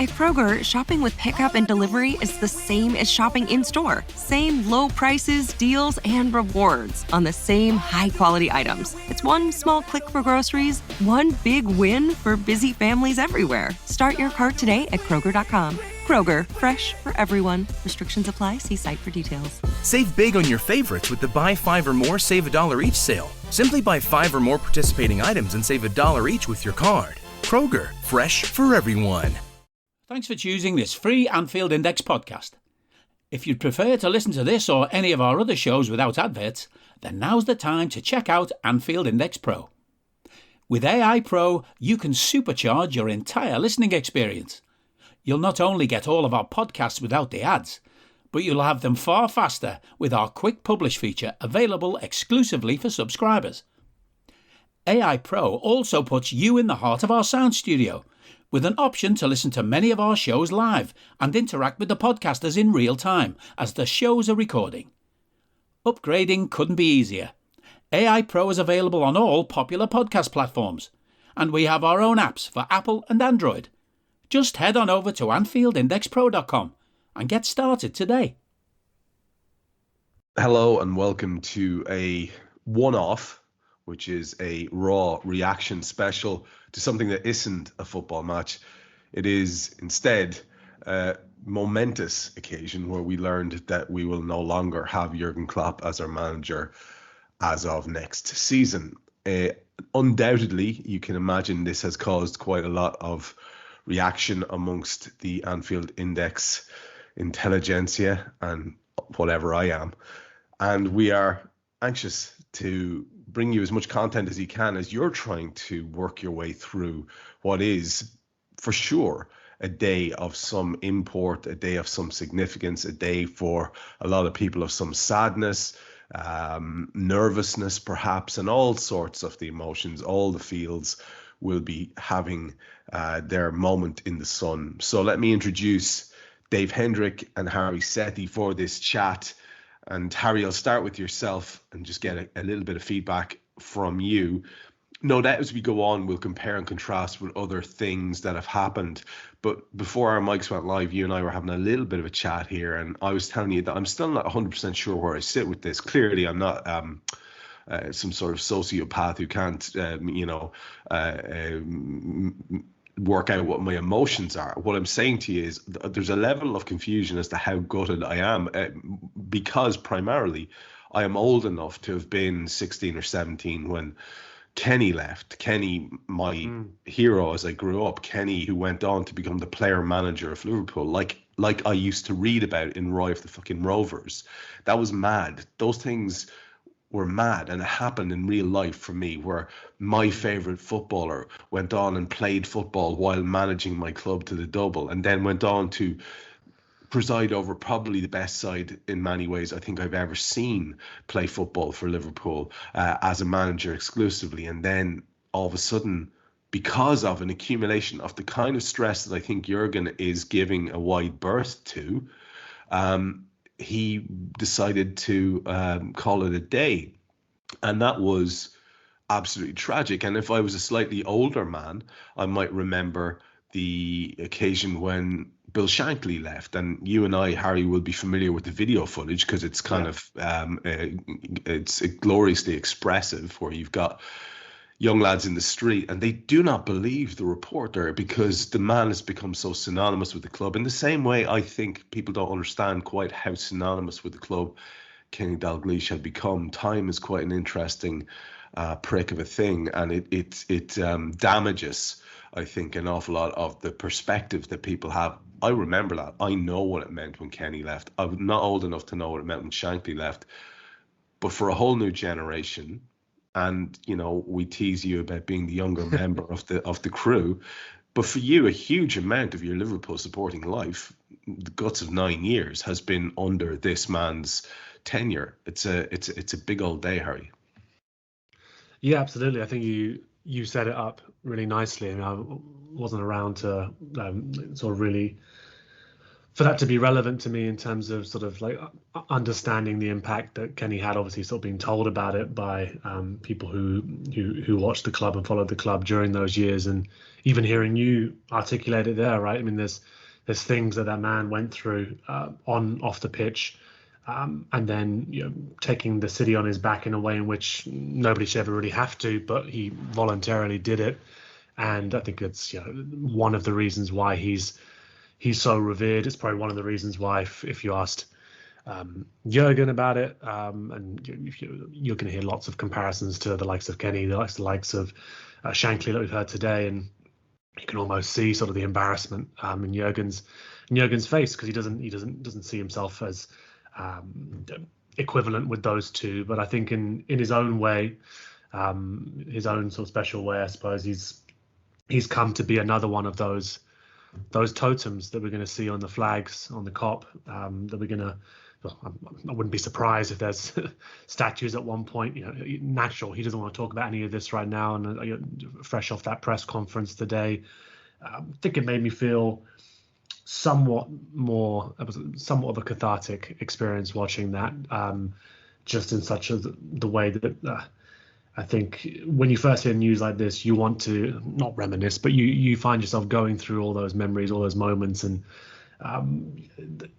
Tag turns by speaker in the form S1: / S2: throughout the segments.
S1: At Kroger, shopping with pickup and delivery is the same as shopping in-store. Same low prices, deals, and rewards on the same high-quality items. It's one small click for groceries, one big win for busy families everywhere. Start your cart today at Kroger.com. Kroger, fresh for everyone. Restrictions apply. See site for details.
S2: Save big on your favorites with the Buy 5 or More, Save $1 each sale. Simply buy 5 or more participating items and save $1 each with your card. Kroger, fresh for everyone.
S3: Thanks for choosing this free Anfield Index podcast. If you'd prefer to listen to this or any of our other shows without adverts, then now's the time to check out Anfield Index Pro. With AI Pro, you can supercharge your entire listening experience. You'll not only get all of our podcasts without the ads, but you'll have them far faster with our Quick Publish feature available exclusively for subscribers. AI Pro also puts you in the heart of our sound studio, with an option to listen to many of our shows live and interact with the podcasters in real time as the shows are recording. Upgrading couldn't be easier. AI Pro is available on all popular podcast platforms, and we have our own apps for Apple and Android. Just head on over to AnfieldIndexPro.com and get started today.
S4: Hello and welcome to a one-off, which is a Raw reaction special to something that isn't a football match. It is instead a momentous occasion where we learned that we will no longer have Jürgen Klopp as our manager as of next season. Undoubtedly, you can imagine this has caused quite a lot of reaction amongst the Anfield Index intelligentsia and whatever I am. And we are anxious to bring you as much content as you can as you're trying to work your way through what is, for sure, a day of some import, a day of some significance, a day for a lot of people of some sadness, nervousness perhaps, and all sorts of the emotions. All the fields will be having their moment in the sun. So let me introduce Dave Hendrick and Hari Sethi for this chat. And Harry, I'll start with yourself and just get a little bit of feedback from you. No doubt as we go on, we'll compare and contrast with other things that have happened. But before our mics went live, you and I were having a little bit of a chat here. And I was telling you that I'm still not 100% sure where I sit with this. Clearly, I'm not some sort of sociopath who can't, work out what my emotions are. What I'm saying to you is there's a level of confusion as to how gutted I am because primarily I am old enough to have been 16 or 17 when Kenny left. Kenny, my hero as I grew up. Kenny, who went on to become the player manager of Liverpool, like I used to read about in Roy of the fucking Rovers. That was mad. Those things were mad, and it happened in real life for me, where my favourite footballer went on and played football while managing my club to the double, and then went on to preside over probably the best side in many ways I think I've ever seen play football for Liverpool as a manager exclusively. And then all of a sudden, because of an accumulation of the kind of stress that I think Jürgen is giving a wide berth to, he decided to call it a day. And that was absolutely tragic. And if I was a slightly older man, I might remember the occasion when Bill Shankly left. And you and I, Harry, will be familiar with the video footage because it's kind of it's gloriously expressive, where you've got young lads in the street and they do not believe the reporter because the man has become so synonymous with the club. In the same way, I think people don't understand quite how synonymous with the club Kenny Dalglish had become. Time is quite an interesting prick of a thing, and it damages, I think, an awful lot of the perspective that people have. I remember that. I know what it meant when Kenny left. I was not old enough to know what it meant when Shankly left. But for a whole new generation, and you know, we tease you about being the younger member of the crew, but for you, a huge amount of your Liverpool supporting life, the guts of 9 years, has been under this man's tenure. It's a big old day, Harry.
S5: Yeah, absolutely. I think you set it up really nicely. I mean, I wasn't around to sort of really for that to be relevant to me in terms of sort of like understanding the impact that Kenny had. Obviously, sort of being told about it by people who watched the club and followed the club during those years, and even hearing you articulate it there, right? I mean, there's things that man went through off the pitch, and then taking the city on his back in a way in which nobody should ever really have to, but he voluntarily did it. And I think it's one of the reasons why he's so revered. It's probably one of the reasons why, if you asked Jürgen about it, and you're going to hear lots of comparisons to the likes of Kenny, the likes of Shankly that we've heard today, and you can almost see sort of the embarrassment in Jürgen's face, because he doesn't see himself as equivalent with those two. But I think in his own way, his own sort of special way, I suppose, he's come to be another one of those totems that we're going to see on the flags, on the Kop, that we're going to. I wouldn't be surprised if there's statues at one point. Natural. He doesn't want to talk about any of this right now, and fresh off that press conference today, I think it made me feel somewhat of a cathartic experience watching that. Just in such the way that I think when you first hear news like this, you want to not reminisce, but you find yourself going through all those memories, all those moments, and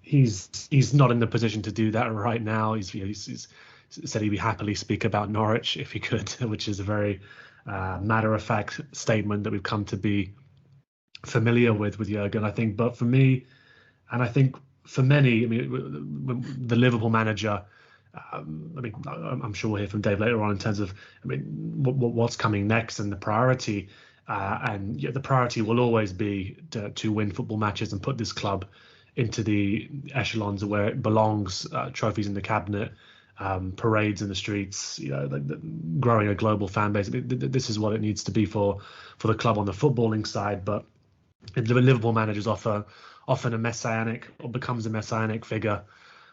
S5: he's not in the position to do that right now. He's said he'd happily speak about Norwich if he could, which is a very matter-of-fact statement that we've come to be familiar with Jürgen, I think. But for me, and I think for many, I mean, the Liverpool manager, I'm sure we'll hear from Dave later on in terms of, what's coming next and the priority. And the priority will always be to win football matches and put this club into the echelons of where it belongs, trophies in the cabinet, parades in the streets, growing a global fan base. This is what it needs to be for the club on the footballing side. But the Liverpool managers often a messianic, or becomes a messianic figure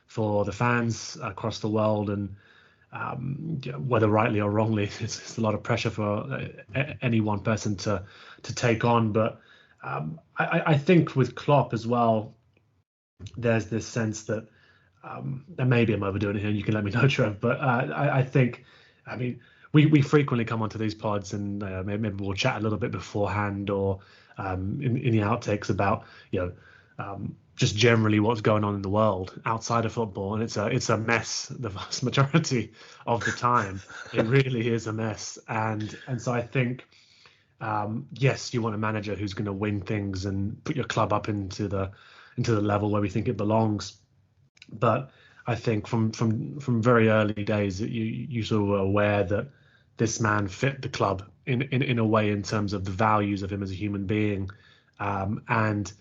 S5: for the fans across the world. And whether rightly or wrongly, it's a lot of pressure for any one person to take on. But I think with Klopp as well, there's this sense that, and maybe I'm overdoing it here, and you can let me know, Trev, but I think, we frequently come onto these pods, and maybe we'll chat a little bit beforehand or in the outtakes about just generally what's going on in the world outside of football, and it's a mess the vast majority of the time. It really is a mess, and so I think yes, you want a manager who's going to win things and put your club up into the level where we think it belongs. But I think from very early days, you sort of were aware that this man fit the club in a way in terms of the values of him as a human being, and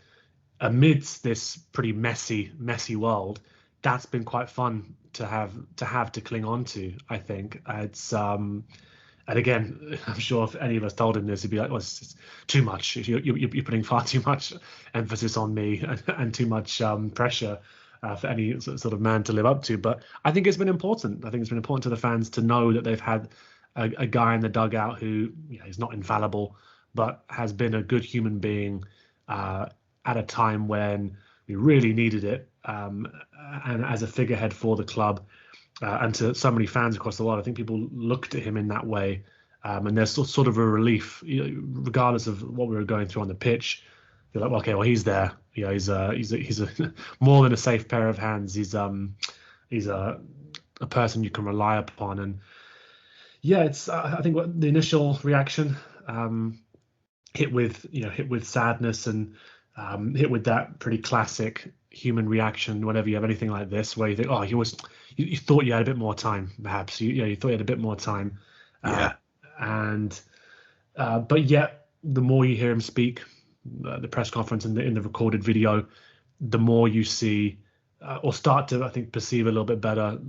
S5: amidst this pretty messy world, that's been quite fun to have to cling on to. I think it's and again, I'm sure if any of us told him this, he'd be like, "Well, it's too much. You're putting far too much emphasis on me and too much pressure for any sort of man to live up to." But I think it's been important. I think it's been important to the fans to know that they've had a guy in the dugout who is not infallible, but has been a good human being at a time when we really needed it, and as a figurehead for the club. And to so many fans across the world, I think people looked at him in that way, and there's sort of a relief, regardless of what we were going through on the pitch. You're like, well, okay, well, he's there. He's a more than a safe pair of hands. He's a person you can rely upon. And yeah, it's I think what the initial reaction hit with sadness and hit with that pretty classic human reaction whenever you have anything like this, where you think, oh, you thought you had a bit more time, perhaps. You thought you had a bit more time. But yet, the more you hear him speak, the press conference and in the recorded video, the more you see or start to, I think, perceive a little bit better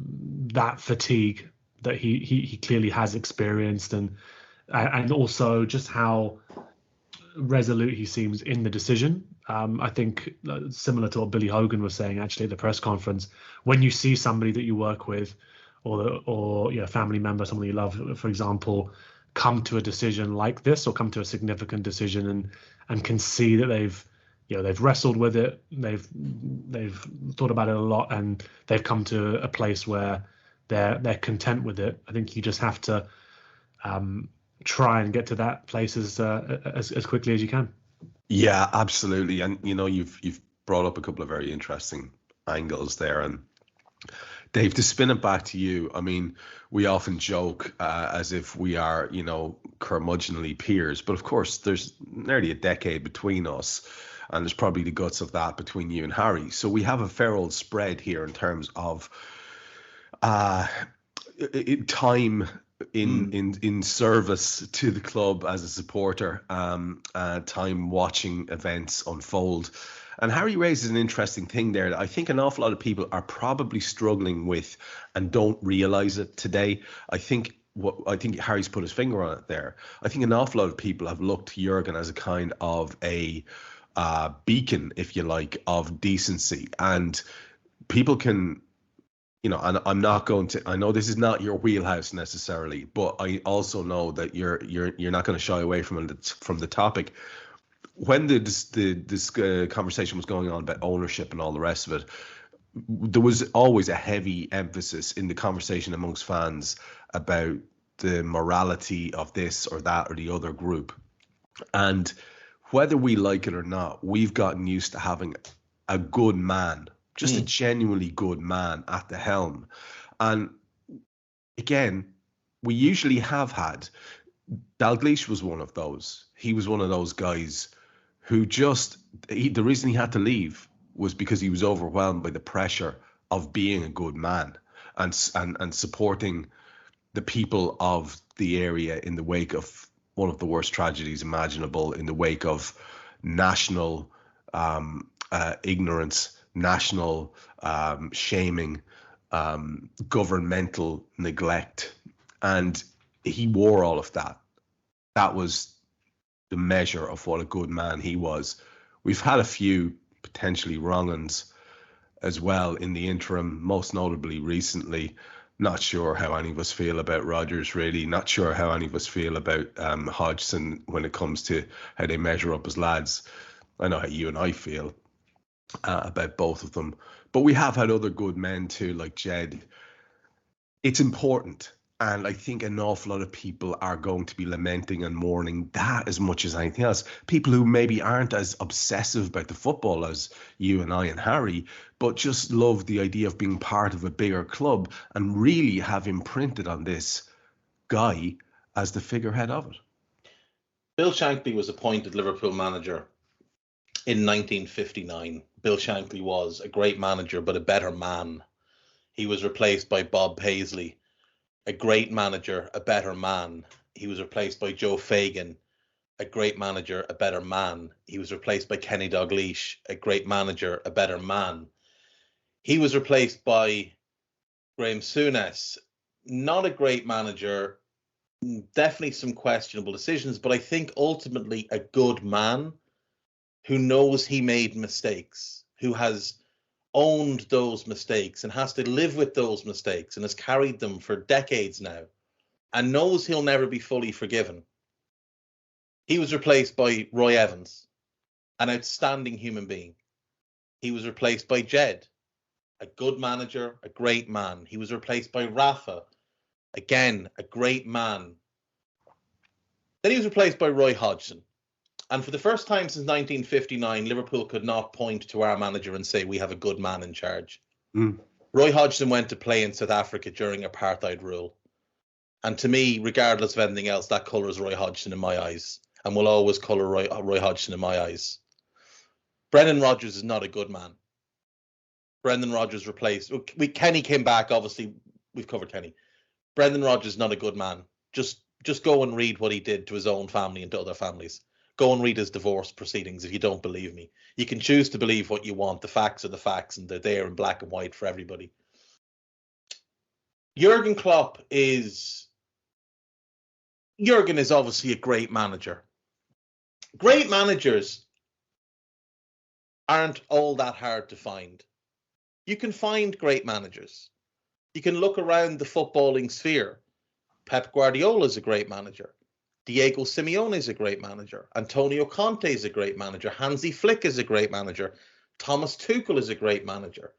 S5: that fatigue that he clearly has experienced, and also just how resolute he seems in the decision. I think similar to what Billy Hogan was saying actually at the press conference, when you see somebody that you work with or a family member, someone you love, for example, come to a decision like this, or come to a significant decision, and can see that they've wrestled with it, they've thought about it a lot, and they've come to a place where they're content with it. I think you just have to try and get to that place as quickly as you can.
S4: Yeah, absolutely. And you've brought up a couple of very interesting angles there. And Dave, to spin it back to you, I mean, we often joke as if we are, curmudgeonly peers, but of course, there's nearly a decade between us, and there's probably the guts of that between you and Harry. So we have a fair old spread here in terms of time in service to the club as a supporter, time watching events unfold. And Harry raises an interesting thing there that I think an awful lot of people are probably struggling with and don't realize it today. I think Harry's put his finger on it there. I think an awful lot of people have looked to Jürgen as a kind of a beacon, if you like, of decency. And people can, and I'm not going to, I know this is not your wheelhouse necessarily, but I also know that you're not going to shy away from the topic. When this conversation was going on about ownership and all the rest of it, there was always a heavy emphasis in the conversation amongst fans about the morality of this or that or the other group. And whether we like it or not, we've gotten used to having a good man, just a genuinely good man at the helm. And again, we usually have had, Dalglish was one of those. He was one of those guys who the reason he had to leave was because he was overwhelmed by the pressure of being a good man and supporting the people of the area in the wake of one of the worst tragedies imaginable, in the wake of national ignorance, national shaming, governmental neglect. And he wore all of that. That was the measure of what a good man he was. We've had a few potentially wrong uns as well in the interim, most notably recently. Not sure how any of us feel about Rodgers, really. Not sure how any of us feel about Hodgson when it comes to how they measure up as lads. I know how you and I feel about both of them. But we have had other good men too, like Jed. It's important. And I think an awful lot of people are going to be lamenting and mourning that as much as anything else. People who maybe aren't as obsessive about the football as you and I and Harry, but just love the idea of being part of a bigger club and really have imprinted on this guy as the figurehead of it.
S6: Bill Shankly was appointed Liverpool manager in 1959. Bill Shankly was a great manager, but a better man. He was replaced by Bob Paisley, a great manager, a better man. He was replaced by Joe Fagan, a great manager, a better man. He was replaced by Kenny Dalglish, a great manager, a better man. He was replaced by Graham Souness, not a great manager, definitely some questionable decisions, but I think ultimately a good man who knows he made mistakes, who has owned those mistakes and has to live with those mistakes and has carried them for decades now and knows he'll never be fully forgiven. He was replaced by Roy Evans, an outstanding human being. He was replaced by Jed, a good manager, a great man. He was replaced by Rafa, again, a great man. Then he was replaced by Roy Hodgson. And for the first time since 1959, Liverpool could not point to our manager and say, we have a good man in charge. Roy Hodgson went to play in South Africa during apartheid rule. And to me, regardless of anything else, that colours Roy Hodgson in my eyes and will always colour Roy Hodgson in my eyes. Brendan Rodgers is not a good man. Brendan Rodgers replaced... Kenny came back, obviously. We've covered Kenny. Brendan Rodgers is not a good man. Just go and read what he did to his own family and to other families. Go and read his divorce proceedings if you don't believe me. You can choose to believe what you want. The facts are the facts, and they're there in black and white for everybody. Jürgen Klopp is obviously a great manager. Great managers aren't all that hard to find. You can find great managers. You can look around the footballing sphere. Pep Guardiola is a great manager. Diego Simeone is a great manager. Antonio Conte is a great manager. Hansi Flick is a great manager. Thomas Tuchel is a great manager.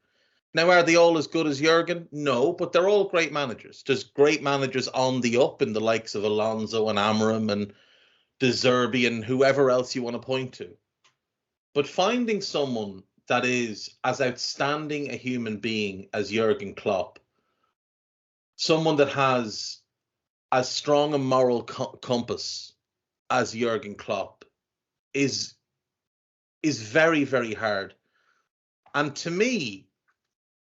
S6: Now, are they all as good as Jürgen? No, but they're all great managers. There's great managers on the up in the likes of Alonso and Amorim and De Zerbi and whoever else you want to point to. But finding someone that is as outstanding a human being as Jürgen Klopp, someone that has as strong a moral compass as Jürgen Klopp, is very, very hard. And to me,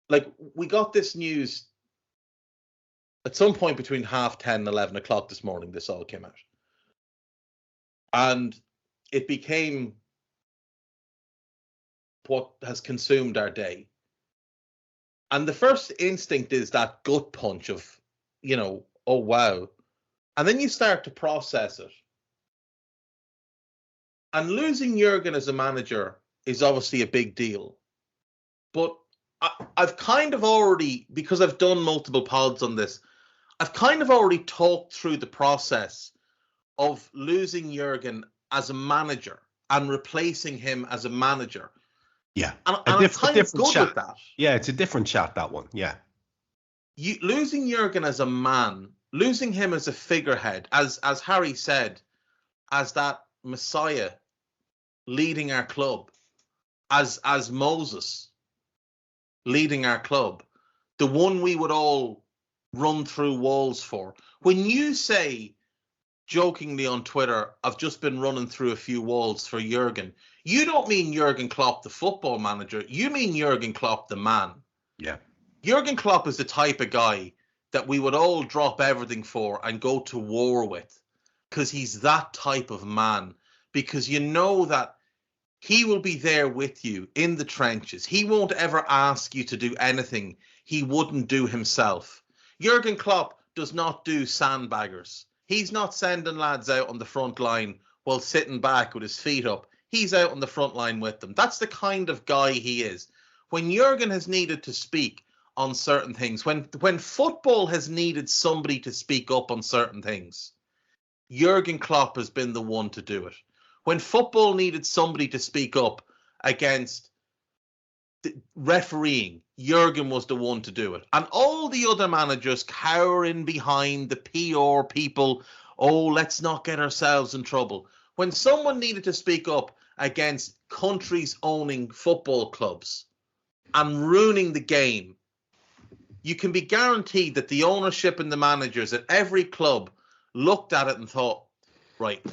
S6: like, we got this news at some point between 10:30 and 11 o'clock this morning. This all came out. And it became what has consumed our day. And the first instinct is that gut punch of, oh, wow. And then you start to process it. And losing Jürgen as a manager is obviously a big deal. But I've kind of already, because I've done multiple pods on this, I've kind of already talked through the process of losing Jürgen as a manager and replacing him as a manager.
S4: Yeah.
S6: And I'm kind of good
S4: chat.
S6: with that.
S4: Yeah, it's a different chat, that one. Yeah.
S6: Losing Jürgen as a man, losing him as a figurehead, as Harry said, as that messiah leading our club, as Moses leading our club, the one we would all run through walls for. When you say, jokingly on Twitter, I've just been running through a few walls for Jürgen, you don't mean Jürgen Klopp, the football manager. You mean Jürgen Klopp, the man.
S4: Yeah.
S6: Jürgen Klopp is the type of guy that we would all drop everything for and go to war with, because he's that type of man. Because you know that he will be there with you in the trenches. He won't ever ask you to do anything he wouldn't do himself. Jürgen Klopp does not do sandbaggers. He's not sending lads out on the front line while sitting back with his feet up. He's out on the front line with them. That's the kind of guy he is. When Jürgen has needed to speak on certain things, when football has needed somebody to speak up on certain things, Jürgen Klopp has been the one to do it. When football needed somebody to speak up against refereeing, Jürgen was the one to do it. And all the other managers cowering behind the PR people, oh, let's not get ourselves in trouble. When someone needed to speak up against countries owning football clubs and ruining the game, you can be guaranteed that the ownership and the managers at every club looked at it and thought, right,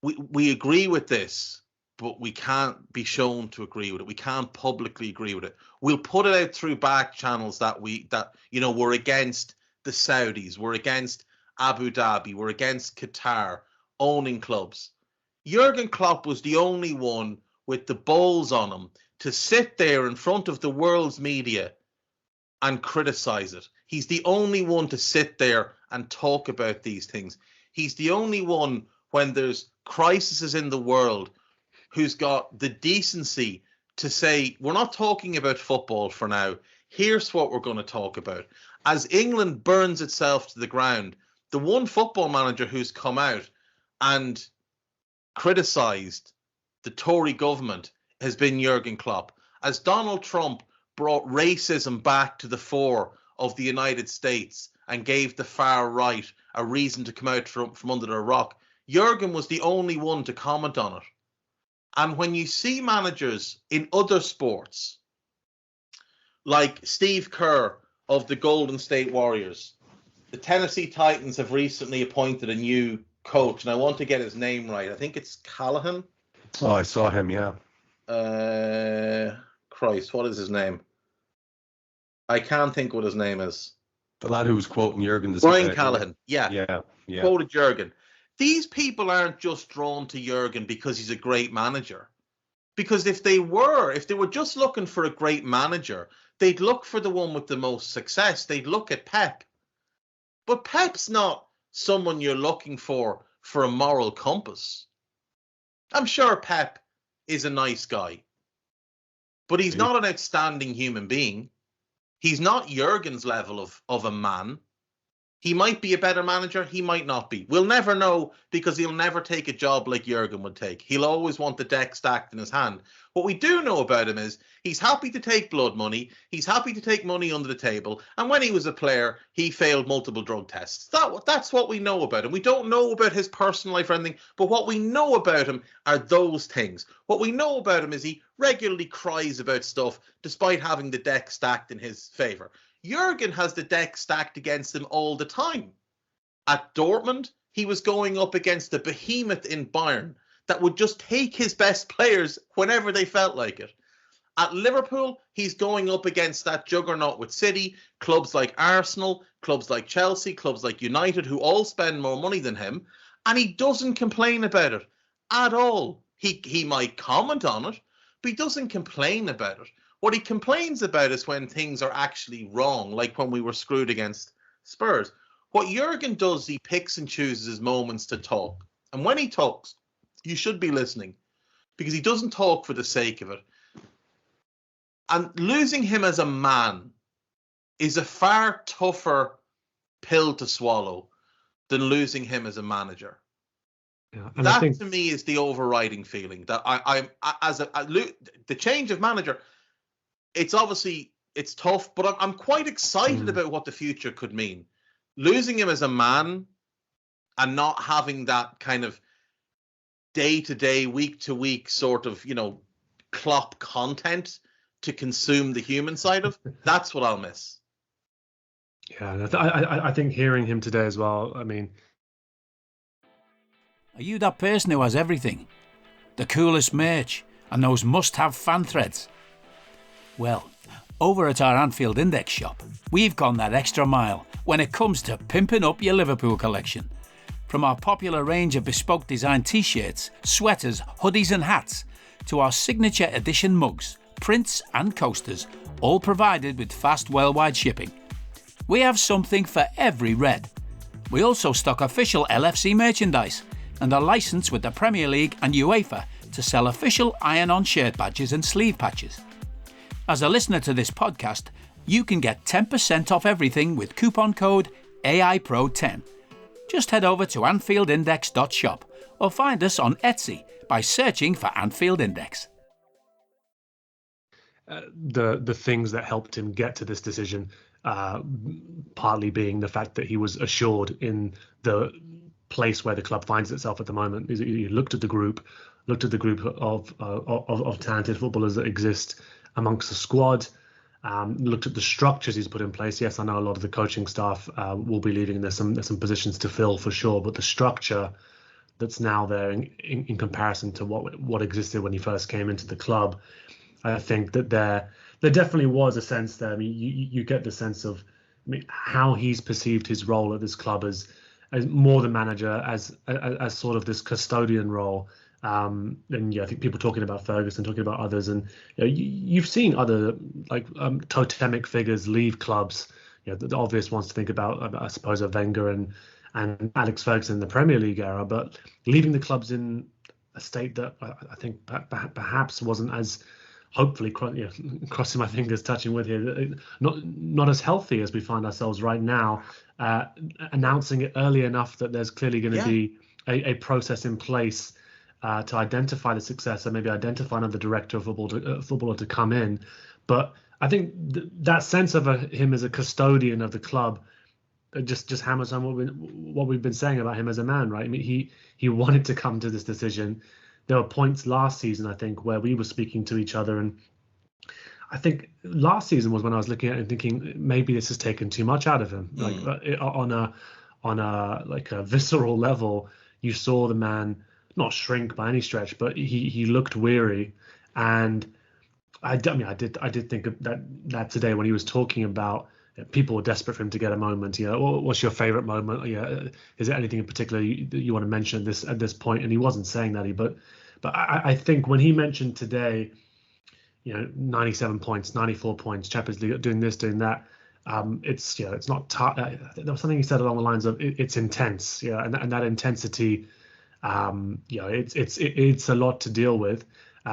S6: we agree with this, but we can't be shown to agree with it. We can't publicly agree with it. We'll put it out through back channels that we're against the Saudis, we're against Abu Dhabi, we're against Qatar owning clubs. Jürgen Klopp was the only one with the balls on him to sit there in front of the world's media and criticize it. He's the only one to sit there and talk about these things. He's the only one, when there's crises in the world, who's got the decency to say, we're not talking about football for now. Here's what we're going to talk about. As England burns itself to the ground, the one football manager who's come out and criticised the Tory government has been Jürgen Klopp. As Donald Trump brought racism back to the fore of the United States and gave the far right a reason to come out from under a rock, Jürgen was the only one to comment on it. And when you see managers in other sports, like Steve Kerr of the Golden State Warriors, the Tennessee Titans have recently appointed a new coach, and I want to get his name right. I think it's Callahan.
S4: Oh, I saw him, yeah.
S6: Christ, what is his name? I can't think what his name is.
S4: The lad who was quoting Jürgen.
S6: Brian Callahan. Yeah.
S4: Yeah.
S6: Quoted Jürgen. These people aren't just drawn to Jürgen because he's a great manager. Because if they were just looking for a great manager, they'd look for the one with the most success. They'd look at Pep. But Pep's not someone you're looking for a moral compass. I'm sure Pep is a nice guy, but he's not an outstanding human being. He's not Jürgen's level of a man. He might be a better manager. He might not be. We'll never know because he'll never take a job like Jürgen would take. He'll always want the deck stacked in his hand. What we do know about him is he's happy to take blood money. He's happy to take money under the table. And when he was a player, he failed multiple drug tests. That's what we know about him. We don't know about his personal life or anything, but what we know about him are those things. What we know about him is he regularly cries about stuff despite having the deck stacked in his favour. Jürgen has the deck stacked against him all the time. At Dortmund, he was going up against the behemoth in Bayern that would just take his best players whenever they felt like it. At Liverpool, he's going up against that juggernaut with City, clubs like Arsenal, clubs like Chelsea, clubs like United, who all spend more money than him, and he doesn't complain about it at all. He might comment on it, but he doesn't complain about it. What he complains about is when things are actually wrong, like when we were screwed against Spurs. What Jürgen does, he picks and chooses his moments to talk. And when he talks, you should be listening because he doesn't talk for the sake of it. And losing him as a man is a far tougher pill to swallow than losing him as a manager. Yeah, and that, to me, is the overriding feeling that the change of manager. It's tough, but I'm quite excited about what the future could mean. Losing him as a man and not having that kind of day-to-day, week-to-week sort of, Klopp content to consume the human side of, that's what I'll miss.
S5: Yeah, I think hearing him today as well, I mean...
S3: Are you that person who has everything? The coolest merch and those must-have fan threads? Well, over at our Anfield Index shop, we've gone that extra mile when it comes to pimping up your Liverpool collection. From our popular range of bespoke design t-shirts, sweaters, hoodies and hats, to our signature edition mugs, prints and coasters, all provided with fast worldwide shipping. We have something for every red. We also stock official LFC merchandise and are licensed with the Premier League and UEFA to sell official iron-on shirt badges and sleeve patches. As a listener to this podcast, you can get 10% off everything with coupon code AIPRO10. Just head over to AnfieldIndex.shop or find us on Etsy by searching for Anfield Index.
S5: The things that helped him get to this decision, partly being the fact that he was assured in the place where the club finds itself at the moment. He looked at the group of talented footballers that exist amongst the squad, looked at the structures he's put in place. Yes, I know a lot of the coaching staff will be leaving. There's some positions to fill for sure, but the structure that's now there in comparison to what existed when he first came into the club, I think that there definitely was a sense there. I mean, you get the sense of how he's perceived his role at this club as more than manager, as sort of this custodian role. And I think people talking about Ferguson, talking about others, and you've seen other totemic figures leave clubs. The obvious ones to think about, I suppose, are Wenger and Alex Ferguson in the Premier League era, but leaving the clubs in a state that I think perhaps wasn't as, hopefully, crossing my fingers, touching wood here, not as healthy as we find ourselves right now. Announcing it early enough that there's clearly going to be a process in place to identify the successor, maybe identify another director of footballer to come in. But I think that sense of him as a custodian of the club just hammers on what we've been saying about him as a man, right? I mean, he wanted to come to this decision. There were points last season, I think, where we were speaking to each other, and I think last season was when I was looking at it and thinking maybe this has taken too much out of him. On a visceral level, you saw the man not shrink by any stretch, but he looked weary. And I did think of that today when he was talking about people were desperate for him to get a moment. What's your favorite moment? Is there anything in particular that you want to mention at this point? And he wasn't saying that, but I think when he mentioned today, 97 points, 94 points, Champions League, doing this, doing that. It's not. There was something he said along the lines of it's intense, and that intensity, it's a lot to deal with.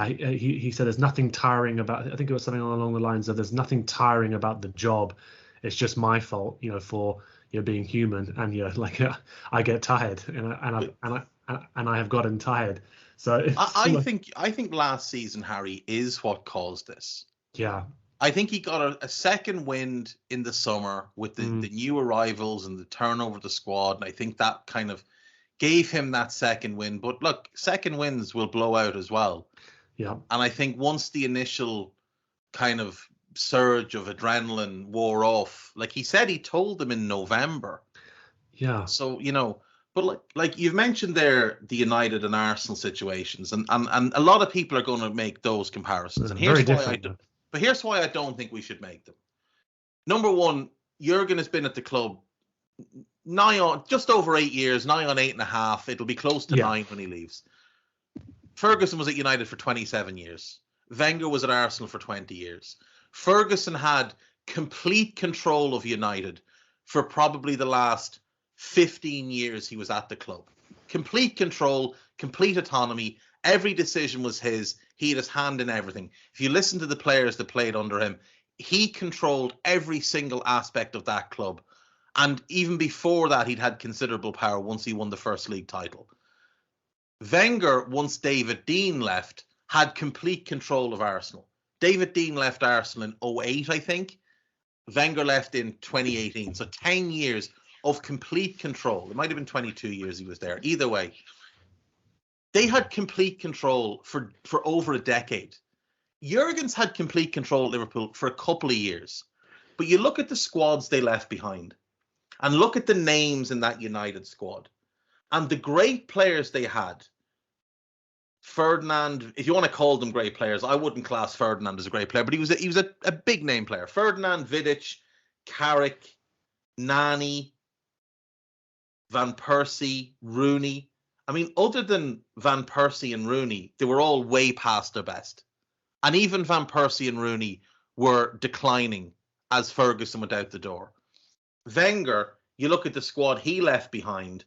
S5: He said there's nothing tiring about. I think it was something along the lines of there's nothing tiring about the job. It's just my fault, for you're being human, and you're like, I get tired, and I have gotten tired. So
S6: I think last season, Harry, is what caused this.
S5: Yeah.
S6: I think he got a second wind in the summer with the new arrivals and the turnover of the squad, and I think that kind of gave him that second wind. But look, second winds will blow out as well.
S5: Yeah.
S6: And I think once the initial kind of surge of adrenaline wore off, like he said, he told them in November.
S5: Yeah.
S6: So, but like you've mentioned there, the United and Arsenal situations, and a lot of people are going to make those comparisons. And here's why I don't think we should make them. Number one, Jürgen has been at the club just over 8 years, nigh on 8.5. It'll be close to 9 when he leaves. Ferguson was at United for 27 years. Wenger was at Arsenal for 20 years. Ferguson had complete control of United for probably the last 15 years he was at the club. Complete control, complete autonomy. Every decision was his. He had his hand in everything. If you listen to the players that played under him, he controlled every single aspect of that club. And even before that, he'd had considerable power once he won the first league title. Wenger, once David Dein left, had complete control of Arsenal. David Dein left Arsenal in 2008, I think. Wenger left in 2018. So 10 years of complete control. It might have been 22 years he was there. Either way, they had complete control for over a decade. Jurgen's had complete control at Liverpool for a couple of years. But you look at the squads they left behind and look at the names in that United squad and the great players they had. Ferdinand, if you want to call them great players, I wouldn't class Ferdinand as a great player, but he was a big name player. Ferdinand, Vidic, Carrick, Nani, Van Persie, Rooney. I mean, other than Van Persie and Rooney, they were all way past their best. And even Van Persie and Rooney were declining as Ferguson went out the door. Wenger, you look at the squad he left behind,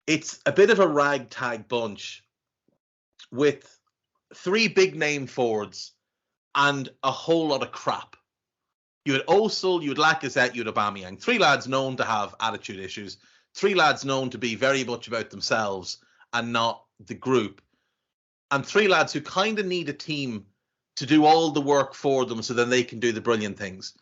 S6: it's a bit of a ragtag bunch with 3 big name forwards and a whole lot of crap. You had Ozil, you had Lacazette, you had Aubameyang. 3 lads known to have attitude issues. 3 lads known to be very much about themselves and not the group. And 3 lads who kind of need a team to do all the work for them so then they can do the brilliant things.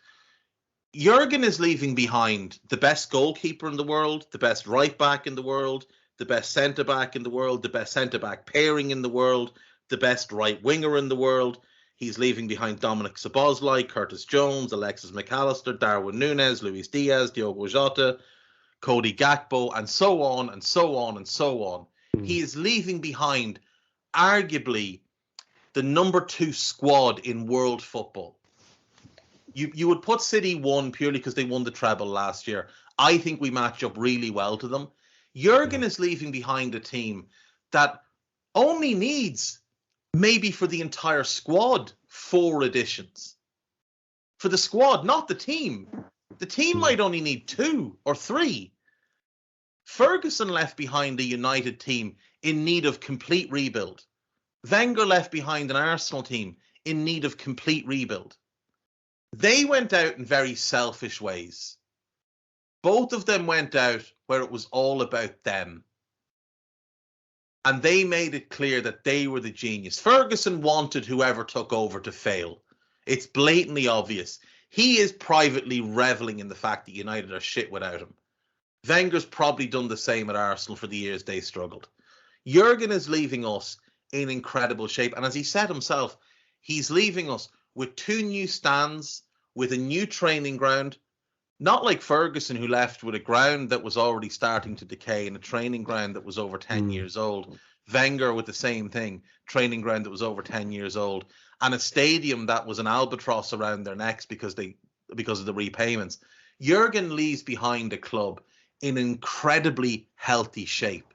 S6: Jürgen is leaving behind the best goalkeeper in the world, the best right back in the world, the best centre back in the world, the best centre back pairing in the world, the best right winger in the world. He's leaving behind Dominic Szoboszlai, Curtis Jones, Alexis McAllister, Darwin Núñez, Luis Diaz, Diogo Jota, Cody Gakpo, and so on and so on and so on. He is leaving behind arguably the number 2 squad in world football. You would put City 1 purely because they won the treble last year. I think we match up really well to them. Jürgen is leaving behind a team that only needs, maybe for the entire squad, 4 additions. For the squad, not the team. The team might only need 2 or 3. Ferguson left behind a United team in need of complete rebuild. Wenger left behind an Arsenal team in need of complete rebuild. They went out in very selfish ways. Both of them went out where it was all about them. And they made it clear that they were the genius. Ferguson wanted whoever took over to fail. It's blatantly obvious. He is privately reveling in the fact that United are shit without him. Wenger's probably done the same at Arsenal for the years they struggled. Jürgen is leaving us in incredible shape. And as he said himself, he's leaving us with 2 new stands, with a new training ground. Not like Ferguson, who left with a ground that was already starting to decay and a training ground that was over 10 years old. Wenger with the same thing, training ground that was over 10 years old, and a stadium that was an albatross around their necks because of the repayments. Jürgen leaves behind a club in incredibly healthy shape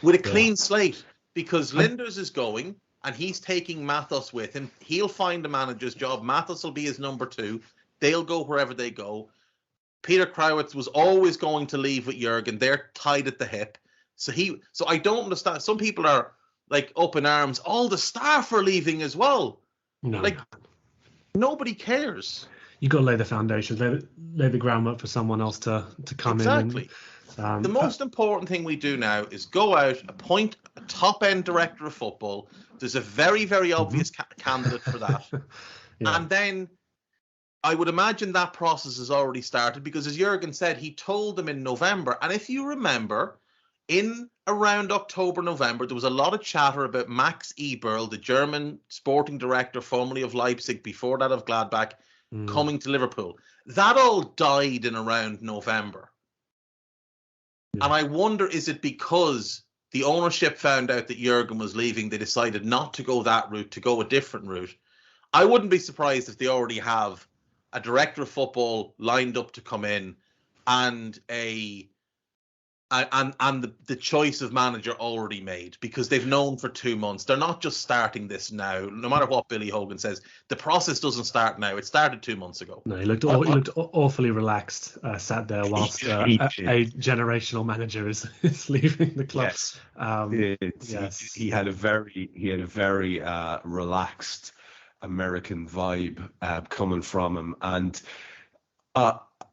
S6: with a clean slate because Linders is going and he's taking Mathos with him. He'll find a manager's job. Mathos will be his number 2. They'll go wherever they go. Peter Krawietz was always going to leave with Jürgen. They're tied at the hip. So I don't understand. Some people are like up in arms. All the staff are leaving as well.
S5: No.
S6: Like nobody cares.
S5: you got to lay the foundations, lay the groundwork for someone else to come in.
S6: Exactly. The most important thing we do now is go out, appoint a top-end director of football. There's a very, very obvious candidate for that. And then I would imagine that process has already started because, as Jürgen said, he told them in November. And if you remember, in around October, November, there was a lot of chatter about Max Eberl, the German sporting director, formerly of Leipzig, before that of Gladbach, coming to Liverpool. That all died in around November. And I wonder, is it because the ownership found out that Jürgen was leaving, they decided not to go that route, to go a different route? I wouldn't be surprised if they already have a director of football lined up to come in and the choice of manager already made, because they've known for 2 months. They're not just starting this now. No matter what Billy Hogan says, the process doesn't start now. It started 2 months ago.
S5: No, he looked awfully relaxed, sat there whilst a generational manager is leaving the club.
S4: Yes. He had a very relaxed American vibe coming from him, and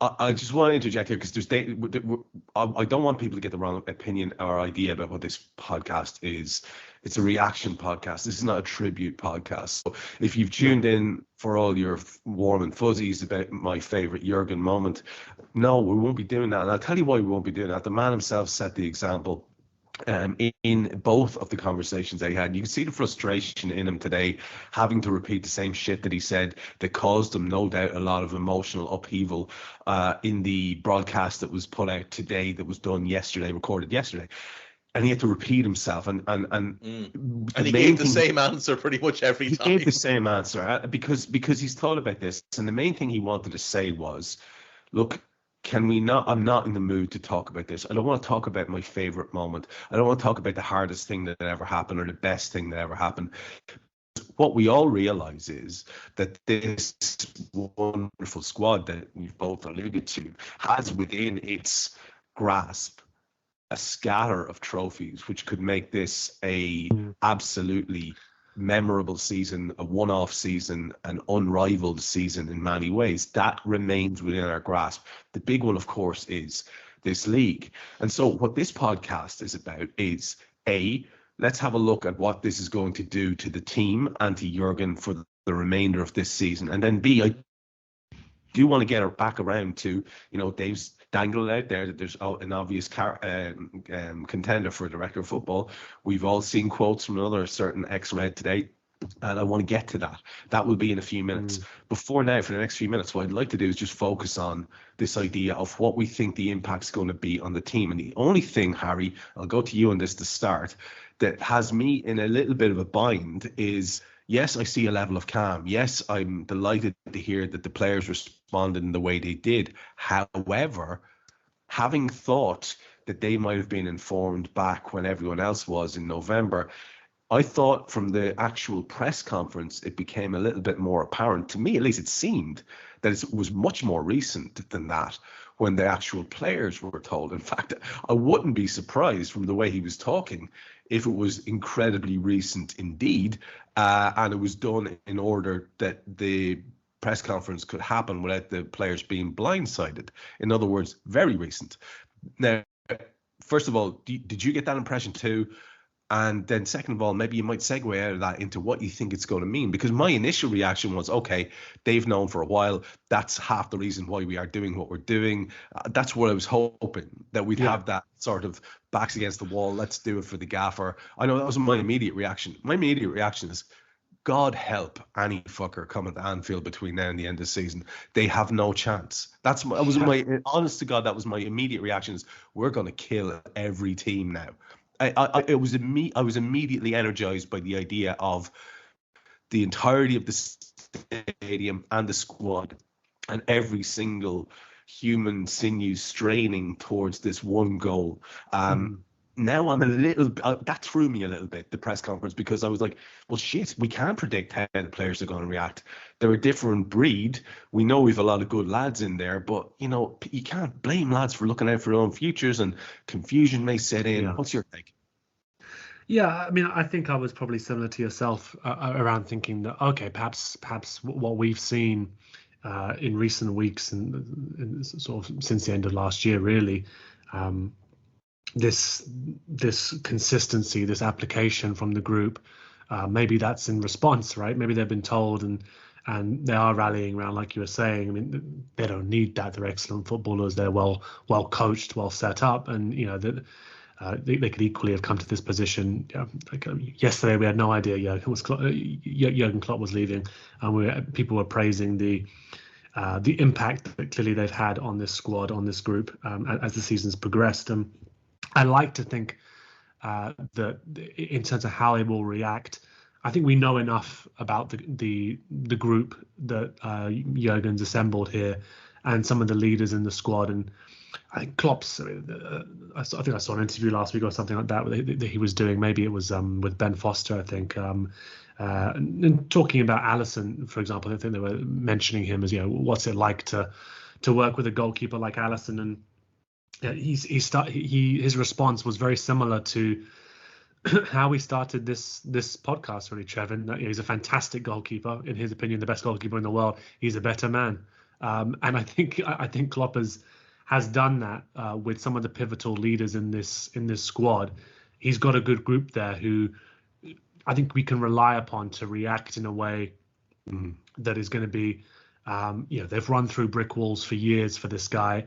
S4: I just want to interject here because I don't want people to get the wrong opinion or idea about what this podcast is. It's a reaction podcast. This is not a tribute podcast. So if you've tuned in for all your warm and fuzzies about my favorite Jürgen moment, no, we won't be doing that. And I'll tell you why we won't be doing that. The man himself set the example. In both of the conversations they had. You can see the frustration in him today, having to repeat the same shit that he said that caused him, no doubt, a lot of emotional upheaval in the broadcast that was put out today, that was done yesterday, recorded yesterday. And he had to repeat himself, and he gave the same answer pretty much every time. He gave the same answer because he's thought about this, and the main thing he wanted to say was, look, can we not? I'm not in the mood to talk about this. I don't want to talk about my favorite moment. I don't want to talk about the hardest thing that ever happened or the best thing that ever happened. What we all realize is that this wonderful squad that you've both alluded to has within its grasp a scatter of trophies, which could make this a absolutely memorable season, a one-off season, an unrivaled season in many ways. That remains within our grasp. The big one, of course, is this league. And so what this podcast is about is, A, let's have a look at what this is going to do to the team and to Jürgen for the remainder of this season. And then B, I do want to get her back around to, Dave's dangled out there that there's an obvious contender for director of football. We've all seen quotes from another certain ex-Red today, and I want to get to that. That will be in a few minutes. Before now, for the next few minutes, what I'd like to do is just focus on this idea of what we think the impact's going to be on the team. And the only thing, Harry, I'll go to you on this to start, that has me in a little bit of a bind is, yes, I see a level of calm. Yes, I'm delighted to hear that the players responded in the way they did. However, having thought that they might have been informed back when everyone else was in November, I thought from the actual press conference, it became a little bit more apparent, to me at least it seemed, that it was much more recent than that when the actual players were told. In fact, I wouldn't be surprised from the way he was talking if it was incredibly recent indeed, and it was done in order that the press conference could happen without the players being blindsided. In other words, very recent. Now, first of all, did you get that impression too? And then second of all, maybe you might segue out of that into what you think it's going to mean. Because my initial reaction was, okay, they've known for a while. That's half the reason why we are doing what we're doing. That's what I was hoping, that we'd have that sort of backs against the wall. Let's do it for the gaffer. I know that wasn't my immediate reaction. My immediate reaction is, God help any fucker coming to Anfield between now and the end of the season. They have no chance. That was my honest to God. That was my immediate reaction. Is we're going to kill every team now. I was immediately energized by the idea of the entirety of the stadium and the squad and every single human sinew straining towards this one goal. Now I'm that threw me a little bit, the press conference, because I was like, well, shit, we can't predict how the players are going to react. They're a different breed. We know we've a lot of good lads in there, but, you can't blame lads for looking out for their own futures, and confusion may set in. Yeah. What's your take?
S5: Yeah, I mean, I think I was probably similar to yourself around thinking that, okay, perhaps what we've seen in recent weeks and sort of since the end of last year, really. This consistency, this application from the group, maybe that's in response, right? Maybe they've been told and they are rallying around, like you were saying. I mean, they don't need that. They're excellent footballers. They're well coached, well set up, and they could equally have come to this position. Yesterday, we had no idea Jürgen Klopp was leaving, and people were praising the impact that clearly they've had on this squad, on this group, as the season's progressed. I like to think that in terms of how they will react, I think we know enough about the group that Jürgen's assembled here, and some of the leaders in the squad. And I think Klopp's. I think I saw an interview last week or something like that that he was doing. Maybe it was with Ben Foster, I think. And talking about Alisson, for example, I think they were mentioning him as, what's it like to work with a goalkeeper like Alisson, and his response was very similar to how we started this podcast, really, Trev. And he's a fantastic goalkeeper, in his opinion, the best goalkeeper in the world. He's a better man, and I think Klopp has done that with some of the pivotal leaders in this squad. He's got a good group there who I think we can rely upon to react in a way that is going to be, they've run through brick walls for years for this guy.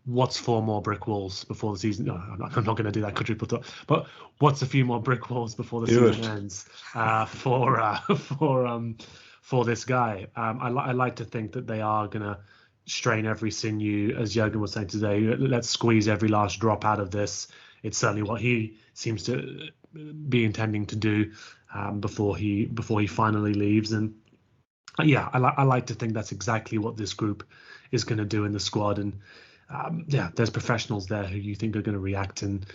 S5: What's 4 more brick walls before the season? No, I'm not going to do that quadruple talk. But what's a few more brick walls before the season ends for this guy? I like to think that they are going to strain every sinew, as Jürgen was saying today. Let's squeeze every last drop out of this. It's certainly what he seems to be intending to do before he finally leaves. And I like to think that's exactly what this group is going to do in the squad. And there's professionals there who you think are going to react in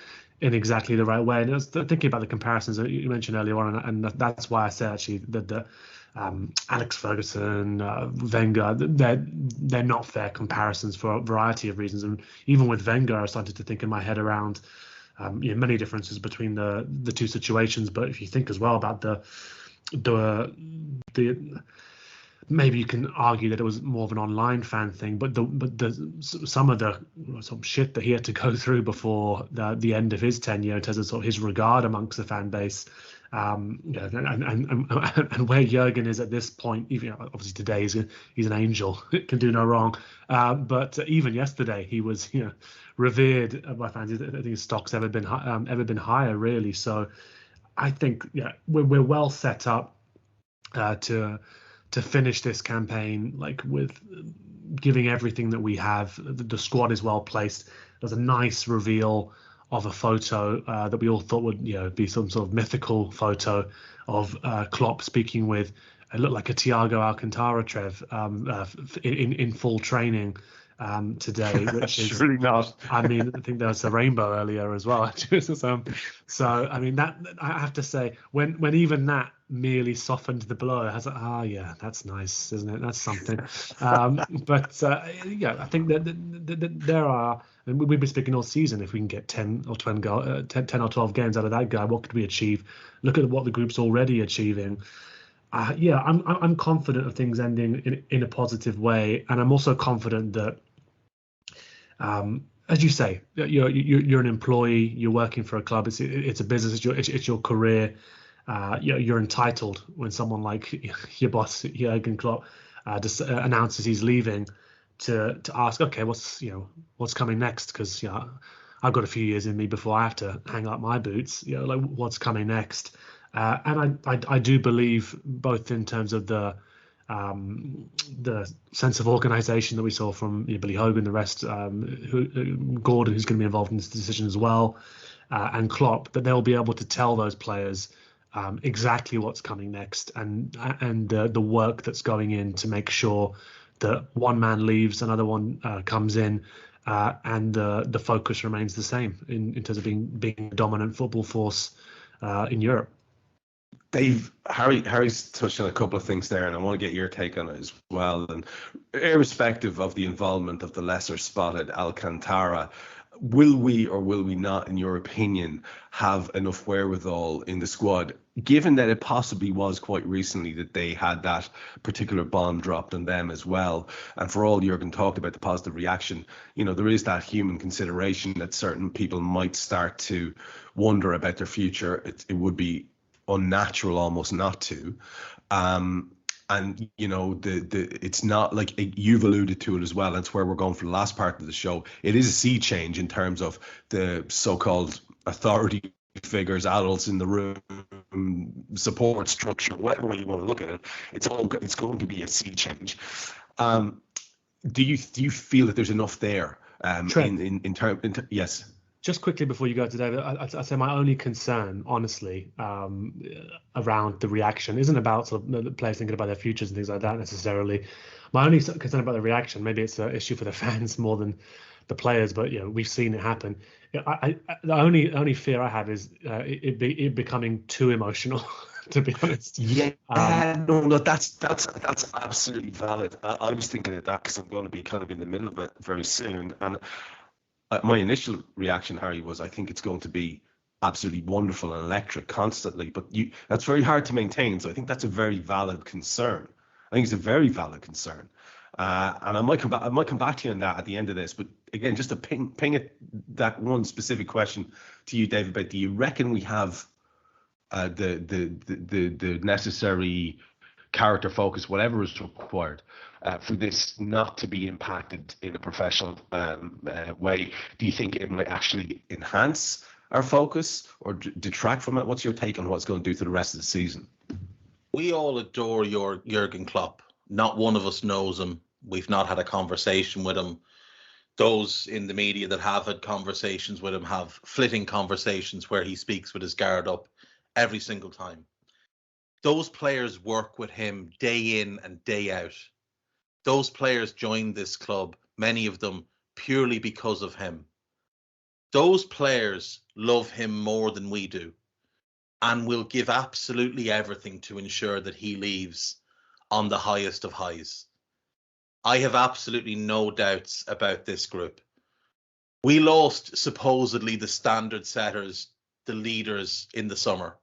S5: exactly the right way. And I was thinking about the comparisons that you mentioned earlier on, and that's why I said actually that Alex Ferguson, Wenger, they're not fair comparisons for a variety of reasons. And even with Wenger, I started to think in my head around many differences between the two situations. But if you think as well about the maybe you can argue that it was more of an online fan thing, but some of the shit that he had to go through before the end of his tenure in terms of sort of his regard amongst the fan base, and where Jürgen is at this point. Even obviously today he's an angel, can do no wrong. But even yesterday he was revered by fans. I think his stock's ever been higher, really. So I think we're well set up to finish this campaign, like with giving everything that we have. The squad is well placed. There's a nice reveal of a photo that we all thought would be some sort of mythical photo of Klopp speaking with, it looked like a Thiago Alcantara, Trev, in full training today, which is
S4: surely not.
S5: I mean, I think there was a rainbow earlier as well. So I mean, that I have to say, when even that merely softened the blow, I was like, that's nice, isn't it? That's something. I think that there are. I mean, we've been speaking all season. If we can get 10 or 12 games out of that guy, what could we achieve? Look at what the group's already achieving. I'm confident of things ending in a positive way, and I'm also confident that, as you say, you're an employee, you're working for a club. It's a business. It's your career. You're entitled when someone like your boss Jürgen Klopp announces he's leaving to ask, okay, what's coming next? Because I've got a few years in me before I have to hang up my boots. Like what's coming next? And I do believe, both in terms of the sense of organisation that we saw from Billy Hogan, the rest, Gordon, who's going to be involved in this decision as well, and Klopp, that they'll be able to tell those players exactly what's coming next, and the work that's going in to make sure that one man leaves, another one comes in, and the focus remains the same in terms of being a dominant football force in Europe.
S4: Dave, Harry's touched on a couple of things there, and I want to get your take on it as well. And irrespective of the involvement of the lesser spotted Alcantara, will we or will we not, in your opinion, have enough wherewithal in the squad, given that it possibly was quite recently that they had that particular bomb dropped on them as well, and for all Jürgen talked about the positive reaction, there is that human consideration that certain people might start to wonder about their future. It would be unnatural almost not to. And it's not like you've alluded to it as well. That's where we're going for the last part of the show. It is a sea change in terms of the so-called authority figures, adults in the room, support structure, whatever way you want to look at it. It's going to be a sea change. Do you feel that there's enough there? Yes.
S5: Just quickly before you go to David, I'd say my only concern, honestly, around the reaction isn't about sort of the players thinking about their futures and things like that necessarily. My only concern about the reaction, maybe it's an issue for the fans more than the players, but we've seen it happen. The only fear I have is it becoming too emotional, to be honest.
S4: Yeah, no, that's absolutely valid. I was thinking of that because I'm going to be kind of in the middle of it very soon, and my initial reaction, Harry, was I think it's going to be absolutely wonderful and electric constantly, but that's very hard to maintain. So I think that's a very valid concern. I think it's a very valid concern, and I might come back to you on that at the end of this. But again, just to ping it, that one specific question to you, David, about do you reckon we have the necessary character focus, whatever is required, for this not to be impacted in a professional way? Do you think it might actually enhance our focus or detract from it? What's your take on what it's going to do to the rest of the season?
S6: We all adore Jürgen Klopp. Not one of us knows him. We've not had a conversation with him. Those in the media that have had conversations with him have flitting conversations where he speaks with his guard up every single time. Those players work with him day in and day out. Those players joined this club, many of them purely because of him. Those players love him more than we do and will give absolutely everything to ensure that he leaves on the highest of highs. I have absolutely no doubts about this group. We lost supposedly the standard setters, the leaders in the summer.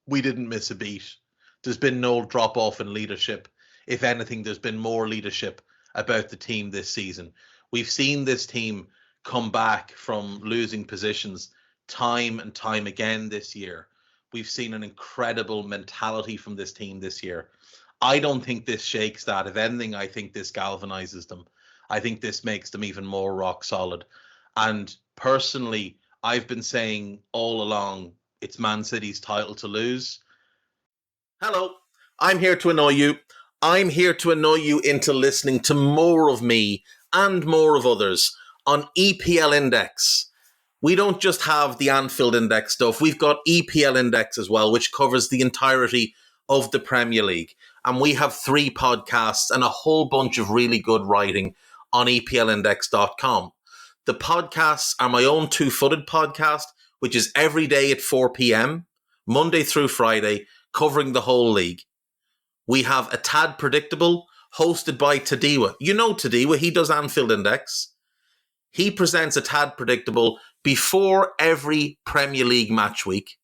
S6: We didn't miss a beat. There's been no drop off in leadership. If anything, there's been more leadership about the team this season. We've seen this team come back from losing positions time and time again this year. We've seen an incredible mentality from this team this year. I don't think this shakes that. If anything, I think this galvanizes them. I think this makes them even more rock solid. And personally, I've been saying all along, it's Man City's title to lose. Hello, I'm here to annoy you. I'm here to annoy you into listening to more of me and more of others on EPL Index. We don't just have the Anfield Index stuff. We've got EPL Index as well, which covers the entirety of the Premier League. And we have 3 podcasts and a whole bunch of really good writing on EPLindex.com. The podcasts are my own two-footed podcast, which is every day at 4 p.m., Monday through Friday, covering the whole league. We have A Tad Predictable, hosted by Tadiwa. You know Tadiwa, he does Anfield Index. He presents A Tad Predictable before every Premier League match week.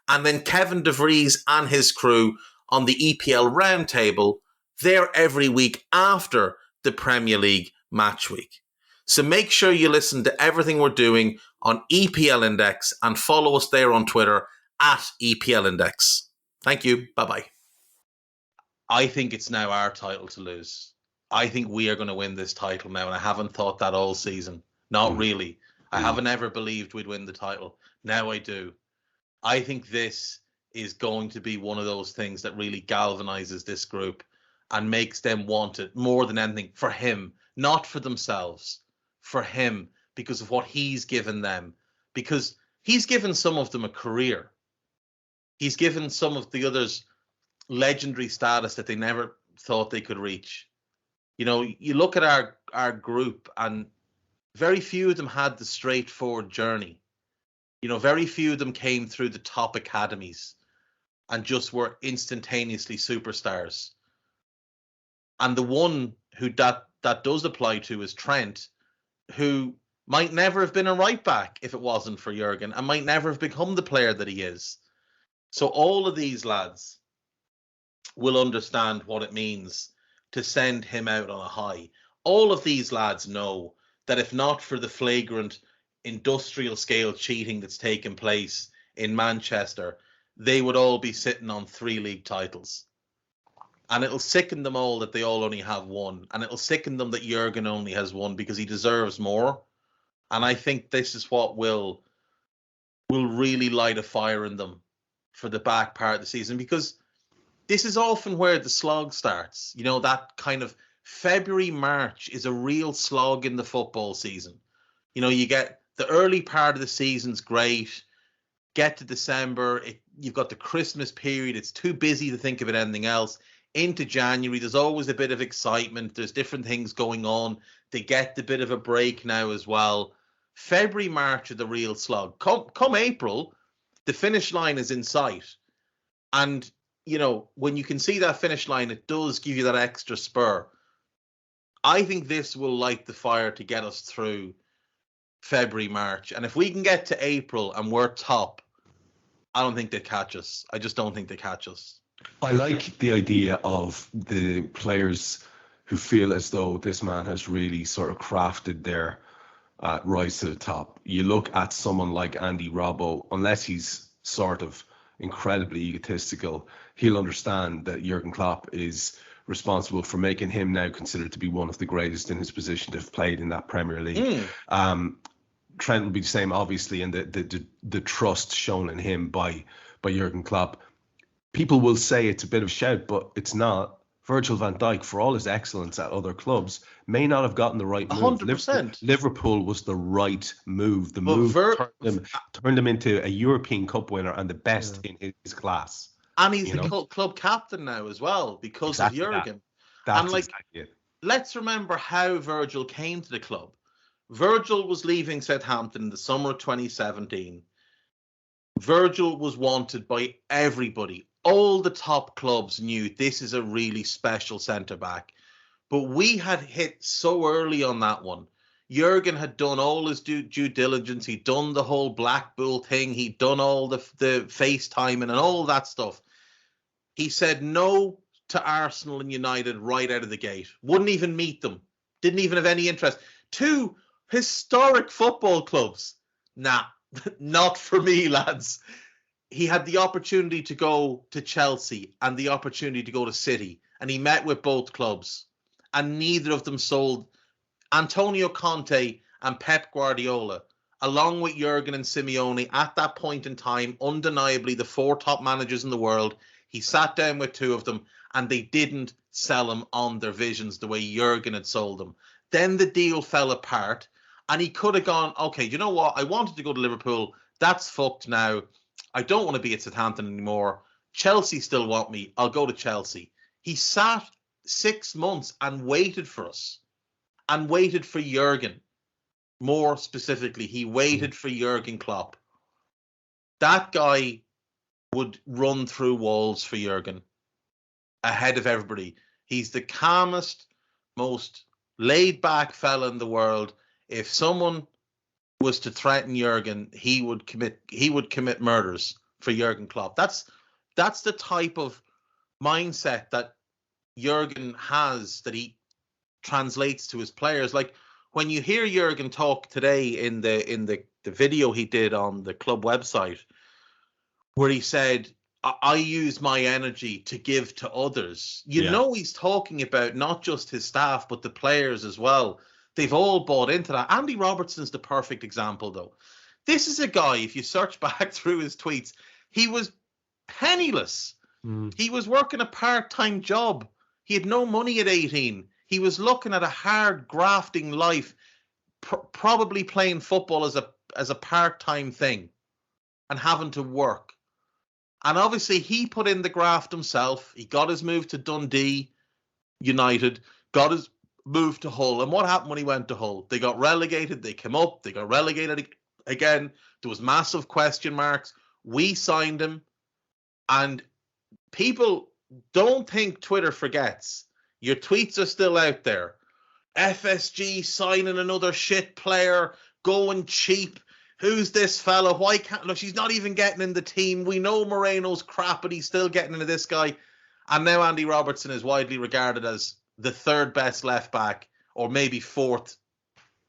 S6: And then Kevin De Vries and his crew on the EPL Roundtable, they're every week after the Premier League match week. So make sure you listen to everything we're doing on EPL Index and follow us there on Twitter at EPL Index. Thank you. Bye-bye. I think it's now our title to lose. I think we are going to win this title now, and I haven't thought that all season. Not really. I haven't ever believed we'd win the title. Now I do. I think this is going to be one of those things that really galvanizes this group and makes them want it more than anything for him, not for themselves, for him, because of what he's given them, because he's given some of them a career. He's given some of the others legendary status that they never thought they could reach. You know, you look at our group and very few of them had the straightforward journey. You know, very few of them came through the top academies and just were instantaneously superstars. And the one who that does apply to is Trent, who might never have been a right back if it wasn't for Jürgen, and might never have become the player that he is. So all of these lads will understand what it means to send him out on a high. All of these lads know that if not for the flagrant industrial scale cheating that's taken place in Manchester, they would all be sitting on 3 league titles. And it'll sicken them all that they all only have one. And it'll sicken them that Jürgen only has one because he deserves more. And I think this is what will really light a fire in them for the back part of the season, because this is often where the slog starts. You know, that kind of February, March is a real slog in the football season. You know, you get the early part of the season's great. Get to December, you've got the Christmas period. It's too busy to think about anything else. Into January, there's always a bit of excitement. There's different things going on. They get the bit of a break now as well. February, March are the real slog. Come April, the finish line is in sight. And, you know, when you can see that finish line, it does give you that extra spur. I think this will light the fire to get us through February, March. And if we can get to April and we're top, I don't think they catch us. I just don't think they catch us.
S4: I like the idea of the players who feel as though this man has really sort of crafted their rise to the top. You look at someone like Andy Robbo, unless he's sort of incredibly egotistical, he'll understand that Jürgen Klopp is responsible for making him now considered to be one of the greatest in his position to have played in that Premier League. Trent will be the same, obviously, and the trust shown in him by Jürgen Klopp. People will say it's a bit of a shout, but it's not. Virgil van Dijk, for all his excellence at other clubs, may not have gotten the right move.
S6: 100%.
S4: Liverpool was the right move. The move turned him into a European Cup winner and the best in his class.
S6: And he's the club captain now as well because of Jürgen.
S4: That's exactly it.
S6: Let's remember how Virgil came to the club. Virgil was leaving Southampton in the summer of 2017. Virgil was wanted by everybody. All the top clubs knew this is a really special centre-back. But we had hit so early on that one. Jürgen had done all his due diligence. He'd done the whole Black Bull thing. He'd done all the FaceTiming and all that stuff. He said no to Arsenal and United right out of the gate. Wouldn't even meet them. Didn't even have any interest. 2 historic football clubs. Nah, not for me, lads. He had the opportunity to go to Chelsea and the opportunity to go to City. And he met with both clubs. And neither of them sold. Antonio Conte and Pep Guardiola, along with Jürgen and Simeone, at that point in time, undeniably the 4 top managers in the world, he sat down with 2 of them and they didn't sell him on their visions the way Jürgen had sold them. Then the deal fell apart and he could have gone, okay, you know what? I wanted to go to Liverpool. That's fucked now. I don't want to be at Southampton anymore. Chelsea still want me. I'll go to Chelsea. He sat 6 months and waited for us. And waited for Jürgen. More specifically, he waited for Jürgen Klopp. That guy would run through walls for Jürgen ahead of everybody. He's the calmest, most laid-back fella in the world. If someone was to threaten Jürgen, he would commit murders for Jürgen Klopp. That's the type of mindset that Jürgen has, that he translates to his players. Like when you hear Jürgen talk today in the video he did on the club website, where he said, I use my energy to give to others. You know he's talking about not just his staff, but the players as well. They've all bought into that. Andy Robertson's the perfect example, though. This is a guy, if you search back through his tweets, he was penniless. He was working a part-time job. He had no money at 18. He was looking at a hard grafting life, probably playing football as a part-time thing and having to work. And obviously he put in the graft himself. He got his move to Dundee United, got his move to Hull. And what happened when he went to Hull? They got relegated. They came up. They got relegated again. There was massive question marks. We signed him. And people don't think Twitter forgets. Your tweets are still out there. FSG signing another shit player, going cheap. Who's this fella? Why can't look? She's not even getting in the team. We know Moreno's crap, but he's still getting into this guy. And now Andy Robertson is widely regarded as the third best left back, or maybe fourth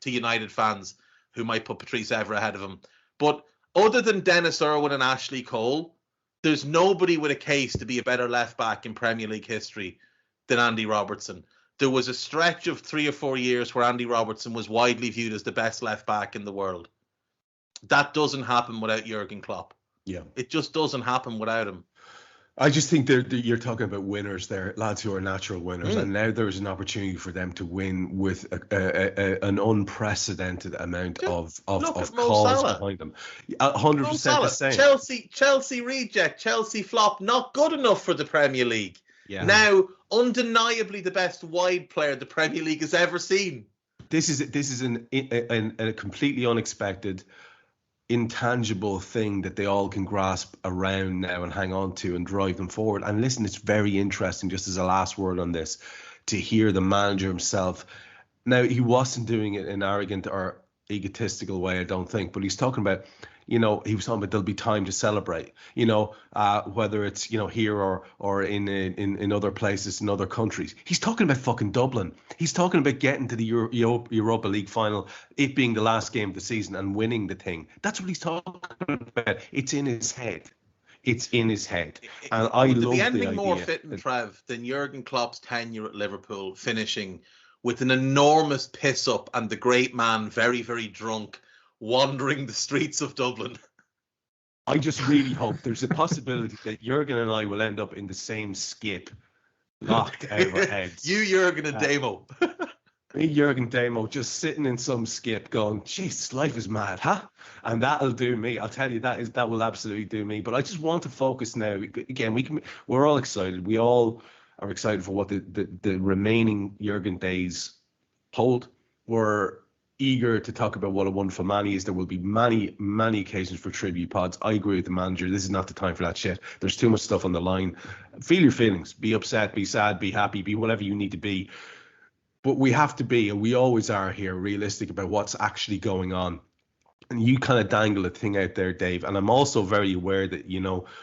S6: to United fans, who might put Patrice Evra ahead of him. But other than Dennis Irwin and Ashley Cole, there's nobody with a case to be a better left back in Premier League history than Andy Robertson. There was a stretch of 3 or 4 years where Andy Robertson was widely viewed as the best left back in the world. That doesn't happen without Jürgen Klopp.
S4: Yeah.
S6: It just doesn't happen without him.
S4: I just think you're talking about winners there, lads who are natural winners, and now there's an opportunity for them to win with an unprecedented amount of calls behind them. 100% the same.
S6: Chelsea reject, Chelsea flop, not good enough for the Premier League.
S4: Yeah.
S6: Now, undeniably the best wide player the Premier League has ever seen.
S4: This is a completely unexpected, intangible thing that they all can grasp around now and hang on to and drive them forward. And listen, it's very interesting, just as a last word on this, to hear the manager himself. Now, he wasn't doing it in an arrogant or egotistical way, I don't think, but he's talking about, he was talking about there'll be time to celebrate, whether it's, here or in other places, in other countries. He's talking about fucking Dublin. He's talking about getting to the Europa League final, it being the last game of the season and winning the thing. That's what he's talking about. It's in his head. It's in his head. And I love the idea.
S6: Would there be anything more fitting, Trev, than Jurgen Klopp's tenure at Liverpool finishing with an enormous piss-up and the great man very, very drunk, wandering the streets of Dublin?
S4: I just really hope there's a possibility that Jürgen and I will end up in the same skip, locked out of our heads.
S6: You, Jürgen, and Damo.
S4: Me, Jürgen, Damo, just sitting in some skip going, Jesus, life is mad, huh? And that'll do me. I'll tell you, that will absolutely do me. But I just want to focus now. Again, we're all excited. We all are excited for what the remaining Jürgen days hold. We're eager to talk about what a wonderful man he is. There will be many, many occasions for tribute pods. I agree with the manager. This is not the time for that shit. There's too much stuff on the line. Feel your feelings. Be upset, be sad, be happy, be whatever you need to be. But we have to be, and we always are here, realistic about what's actually going on. And you kind of dangle a thing out there, Dave. And I'm also very aware that,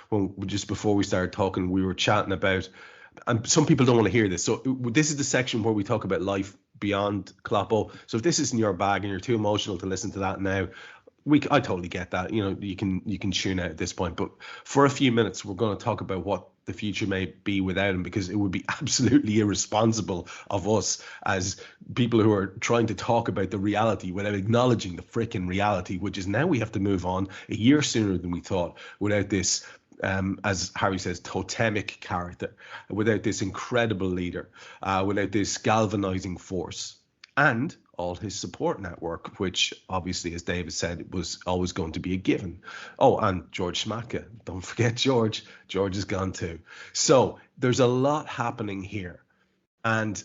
S4: when just before we started talking, we were chatting about, and some people don't want to hear this. So this is the section where we talk about life beyond Klopp. So if this isn't your bag and you're too emotional to listen to that now, I totally get that. You can tune out at this point. But for a few minutes, we're going to talk about what the future may be without him, because it would be absolutely irresponsible of us as people who are trying to talk about the reality without acknowledging the frickin' reality, which is now we have to move on a year sooner than we thought without this, as Harry says, totemic character, without this incredible leader, without this galvanizing force, and all his support network, which obviously, as David said, was always going to be a given. Oh, and George Schmatka. Don't forget George. George is gone too. So there's a lot happening here. And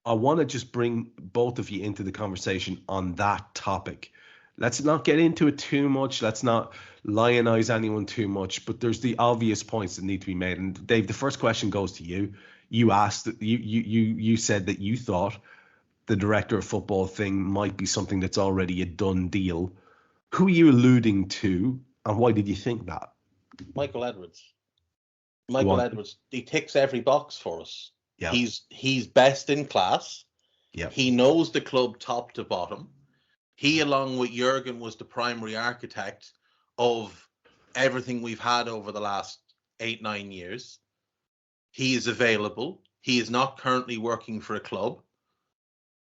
S4: I want to just bring both of you into the conversation on that topic. Let's not get into it too much. Let's not lionize anyone too much. But there's the obvious points that need to be made. And Dave, the first question goes to you. You asked, you said that you thought the director of football thing might be something that's already a done deal. Who are you alluding to, and why did you think that?
S6: Michael Edwards. Michael Edwards. He ticks every box for us.
S4: Yeah.
S6: He's best in class.
S4: Yeah.
S6: He knows the club top to bottom. He, along with Jürgen, was the primary architect of everything we've had over the last 8-9 years. He is available. He is not currently working for a club.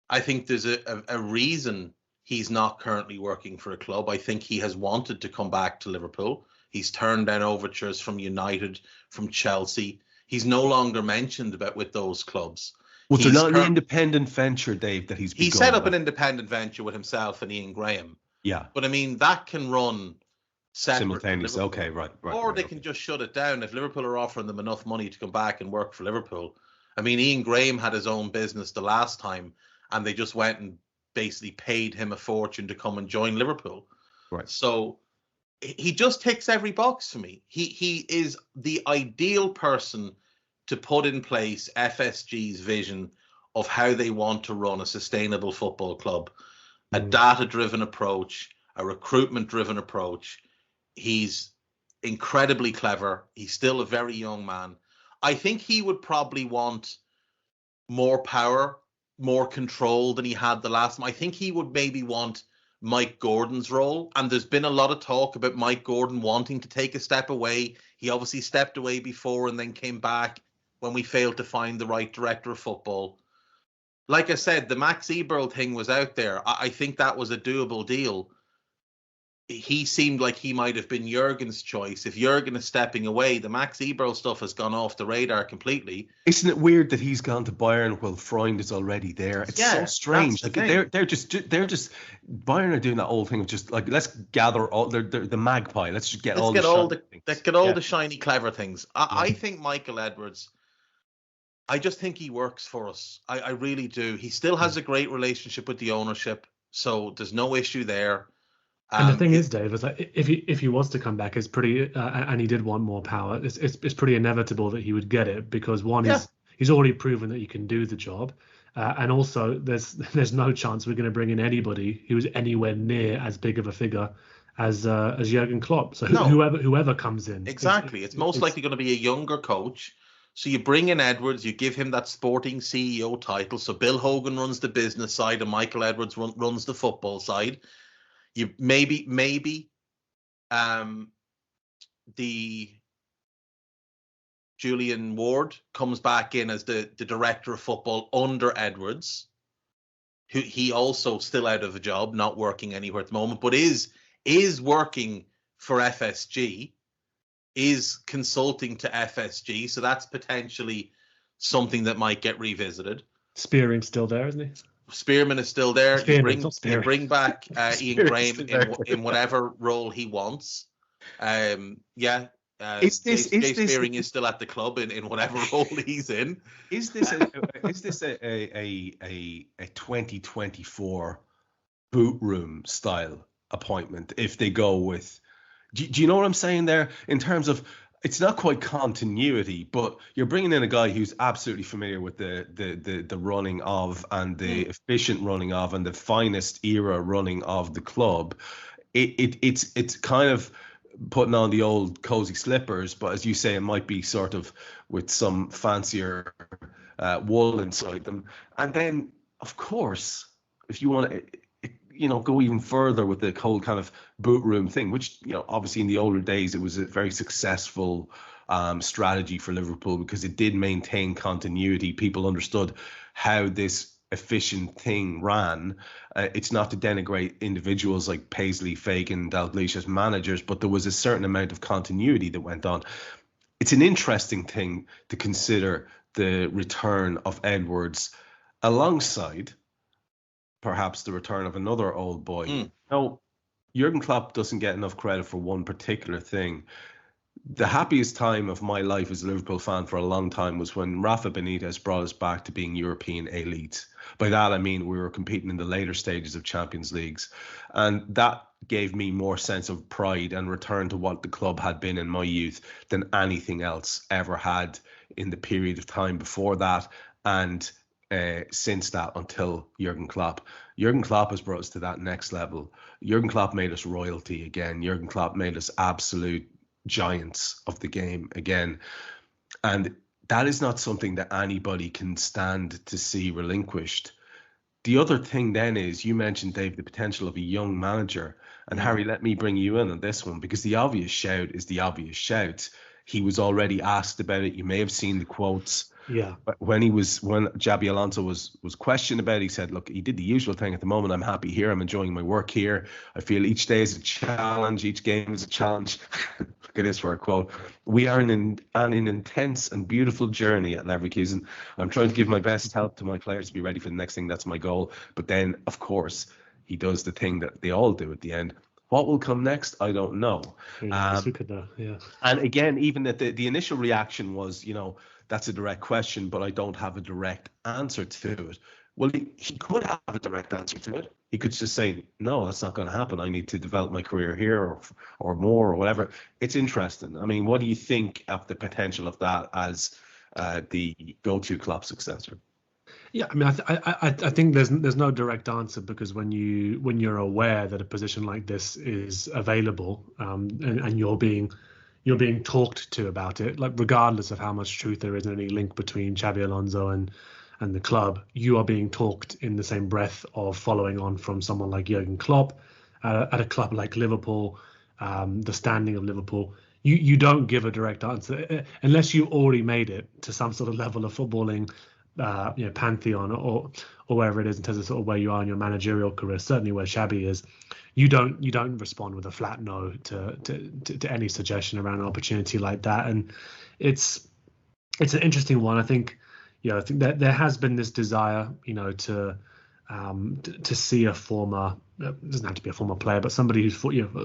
S6: I think there's a reason he's not currently working for a club. I think he has wanted to come back to Liverpool. He's turned down overtures from United, from Chelsea. He's no longer mentioned with those clubs.
S4: Well, they're not an independent venture, Dave, that he's begun.
S6: He set up an independent venture with himself and Ian Graham.
S4: Yeah.
S6: But I mean, that can run
S4: simultaneously. Okay, right.
S6: Or they can just shut it down if Liverpool are offering them enough money to come back and work for Liverpool. I mean, Ian Graham had his own business the last time, and they just went and basically paid him a fortune to come and join Liverpool.
S4: Right.
S6: So he just ticks every box for me. He is the ideal person to put in place FSG's vision of how they want to run a sustainable football club. a data-driven approach, a recruitment-driven approach. He's incredibly clever. He's still a very young man. I think he would probably want more power, more control than he had the last time. I think he would maybe want Mike Gordon's role. And there's been a lot of talk about Mike Gordon wanting to take a step away. He obviously stepped away before and then came back when we failed to find the right director of football. Like I said, the Max Eberl thing was out there. I think that was a doable deal. He seemed like he might have been Jürgen's choice. If Jürgen is stepping away, the Max Eberl stuff has gone off the radar completely.
S4: Isn't it weird that he's gone to Bayern while Freund is already there? It's so strange. Like they're just Bayern are doing that old thing of just like, let's gather all the magpie. Let's just get all the
S6: shiny clever things. I think Michael Edwards, I just think he works for us. I really do. He still has a great relationship with the ownership, so there's no issue there.
S5: And the thing is, Dave, is like if he was to come back, it's pretty, and he did want more power. It's pretty inevitable that he would get it because he's already proven that he can do the job, and also there's no chance we're going to bring in anybody who's anywhere near as big of a figure as Jürgen Klopp. So whoever comes in,
S6: exactly, it's most likely going to be a younger coach. So you bring in Edwards, you give him that sporting CEO title. So Bill Hogan runs the business side, and Michael Edwards runs the football side. You maybe the Julian Ward comes back in as the director of football under Edwards, who he also still out of a job, not working anywhere at the moment, but is working for FSG, is consulting to FSG. So that's potentially something that might get revisited.
S5: Spearing's still there, isn't he?
S6: Spearman is still there. You bring back Ian Graham in whatever role he wants. Spearing is still at the club in whatever role he's in.
S4: Is this a 2024 boot room style appointment if they go with? Do you know what I'm saying there in terms of? It's not quite continuity, but you're bringing in a guy who's absolutely familiar with the running of and the efficient running of and the finest era running of the club. It's kind of putting on the old cozy slippers, but as you say, it might be sort of with some fancier wool inside them. And then, of course, if you want to, go even further with the whole kind of boot room thing, which, obviously in the older days, it was a very successful strategy for Liverpool because it did maintain continuity. People understood how this efficient thing ran. It's not to denigrate individuals like Paisley, Fagan, Dalglish as managers, but there was a certain amount of continuity that went on. It's an interesting thing to consider the return of Edwards alongside perhaps the return of another old boy. No, Jürgen Klopp doesn't get enough credit for one particular thing. The happiest time of my life as a Liverpool fan for a long time was when Rafa Benitez brought us back to being European elite. By that, I mean we were competing in the later stages of Champions Leagues. And that gave me more sense of pride and return to what the club had been in my youth than anything else ever had in the period of time before that. And since that until Jürgen Klopp. Jürgen Klopp has brought us to that next level. Jürgen Klopp made us royalty again. Jürgen Klopp made us absolute giants of the game again. And that is not something that anybody can stand to see relinquished. The other thing then is, you mentioned, Dave, the potential of a young manager. And Harry, let me bring you in on this one, because the obvious shout is the obvious shout. He was already asked about it. You may have seen the quotes.
S5: Yeah.
S4: When Xabi Alonso was questioned about it, he said, look, he did the usual thing. At the moment, I'm happy here. I'm enjoying my work here. I feel each day is a challenge. Each game is a challenge. Look at this for a quote. We are in an intense and beautiful journey at Leverkusen. I'm trying to give my best help to my players to be ready for the next thing. That's my goal. But then, of course, he does the thing that they all do at the end. What will come next? I don't know.
S5: We could know. Yeah.
S4: And again, even that the initial reaction was, that's a direct question, but I don't have a direct answer to it. Well, he could have a direct answer to it. He could just say, no, that's not going to happen. I need to develop my career here or more or whatever. It's interesting. I mean, what do you think of the potential of that as the go-to Klopp successor?
S5: Yeah, I mean, I think there's no direct answer, because when you're aware that a position like this is available, and you're being talked to about it, like regardless of how much truth there is in any link between Xabi Alonso and the club, you are being talked in the same breath of following on from someone like Jürgen Klopp at a club like Liverpool, the standing of Liverpool. You don't give a direct answer unless you already made it to some sort of level of footballing, pantheon or wherever it is in terms of sort of where you are in your managerial career. Certainly where Xabi is, you don't respond with a flat no to any suggestion around an opportunity like that. And it's an interesting one. I think that there has been this desire, to see a former, it doesn't have to be a former player, but somebody who's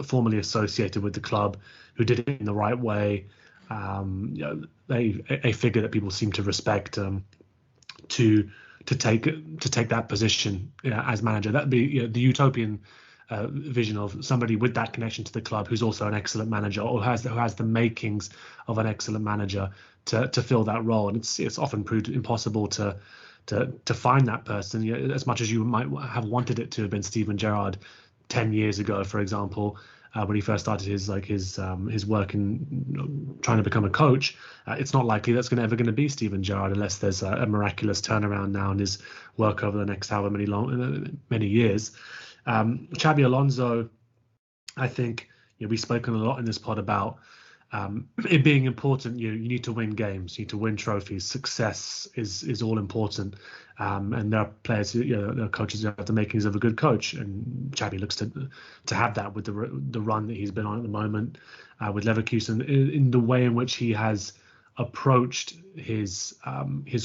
S5: formerly associated with the club, who did it in the right way, a figure that people seem to respect, to take that position as manager. That'd be the utopian vision of somebody with that connection to the club, who's also an excellent manager, or who has the makings of an excellent manager to fill that role. And it's often proved impossible to find that person, as much as you might have wanted it to have been Steven Gerrard 10 years ago, for example, when he first started his work in trying to become a coach. It's not likely that's ever going to be Steven Gerrard, unless there's a miraculous turnaround now in his work over the next however many years. Xabi Alonso, I think we've spoken a lot in this pod about it being important. You need to win games, you need to win trophies. Success is all important, and there are players there are coaches who have the makings of a good coach, and Xabi looks to have that with the run that he's been on at the moment with Leverkusen, in the way in which he has approached his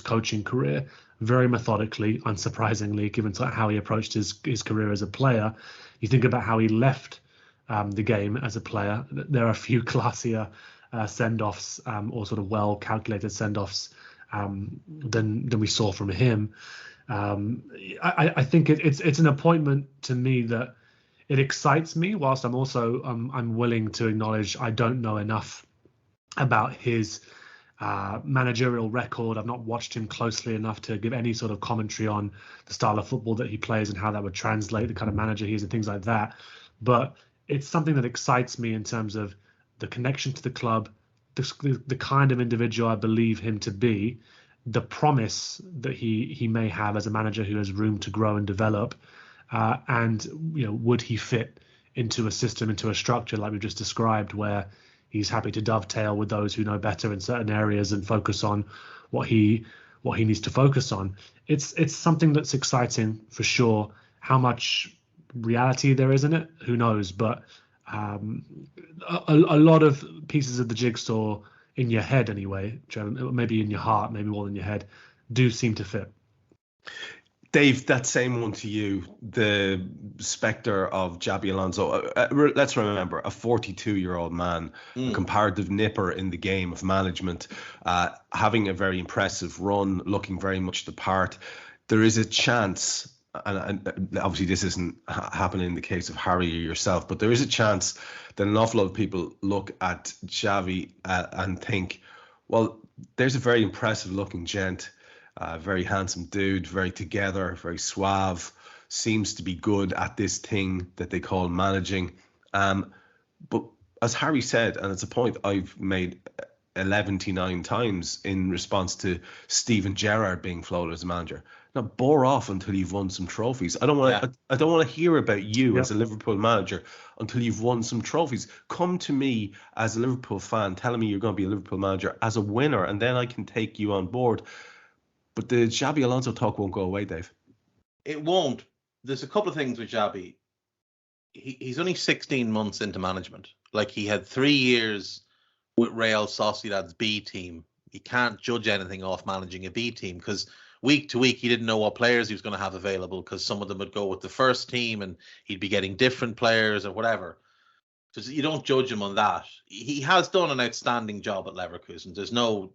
S5: coaching career very methodically, unsurprisingly, given how he approached his career as a player. You think about how he left the game as a player. There are a few classier send-offs, or sort of well-calculated send-offs than we saw from him. I think it's an appointment to me that it excites me, whilst I'm also I'm willing to acknowledge I don't know enough about his managerial record. I've not watched him closely enough to give any sort of commentary on the style of football that he plays and how that would translate, the kind of manager he is and things like that. But it's something that excites me in terms of the connection to the club, the kind of individual I believe him to be, the promise that he may have as a manager who has room to grow and develop, and would he fit into a system, into a structure like we've just described, where he's happy to dovetail with those who know better in certain areas and focus on what he needs to focus on. It's something that's exciting for sure. How much reality there is in it, who knows? But a lot of pieces of the jigsaw in your head, anyway, maybe in your heart, maybe more than your head, do seem to fit.
S4: Dave, that same one to you, the spectre of Xabi Alonso. Let's remember, a 42-year-old man, a comparative nipper in the game of management, having a very impressive run, looking very much the part. There is a chance, and obviously this isn't happening in the case of Harry or yourself, but there is a chance that an awful lot of people look at Xavi and think, well, there's a very impressive looking gent, very handsome dude, very together, very suave, seems to be good at this thing that they call managing. But as Harry said, and it's a point I've made 11-9 times in response to Steven Gerrard being floated as a manager, now bore off until you've won some trophies. I don't want to hear about you as a Liverpool manager until you've won some trophies. Come to me as a Liverpool fan telling me you're going to be a Liverpool manager as a winner, and then I can take you on board. But the Xabi Alonso talk won't go away, Dave.
S6: It won't. There's a couple of things with Xabi. He's only 16 months into management. Like, he had 3 years with Real Sociedad's B team. You can't judge anything off managing a B team, because week to week he didn't know what players he was going to have available, because some of them would go with the first team and he'd be getting different players or whatever. So you don't judge him on that. He has done an outstanding job at Leverkusen. There's no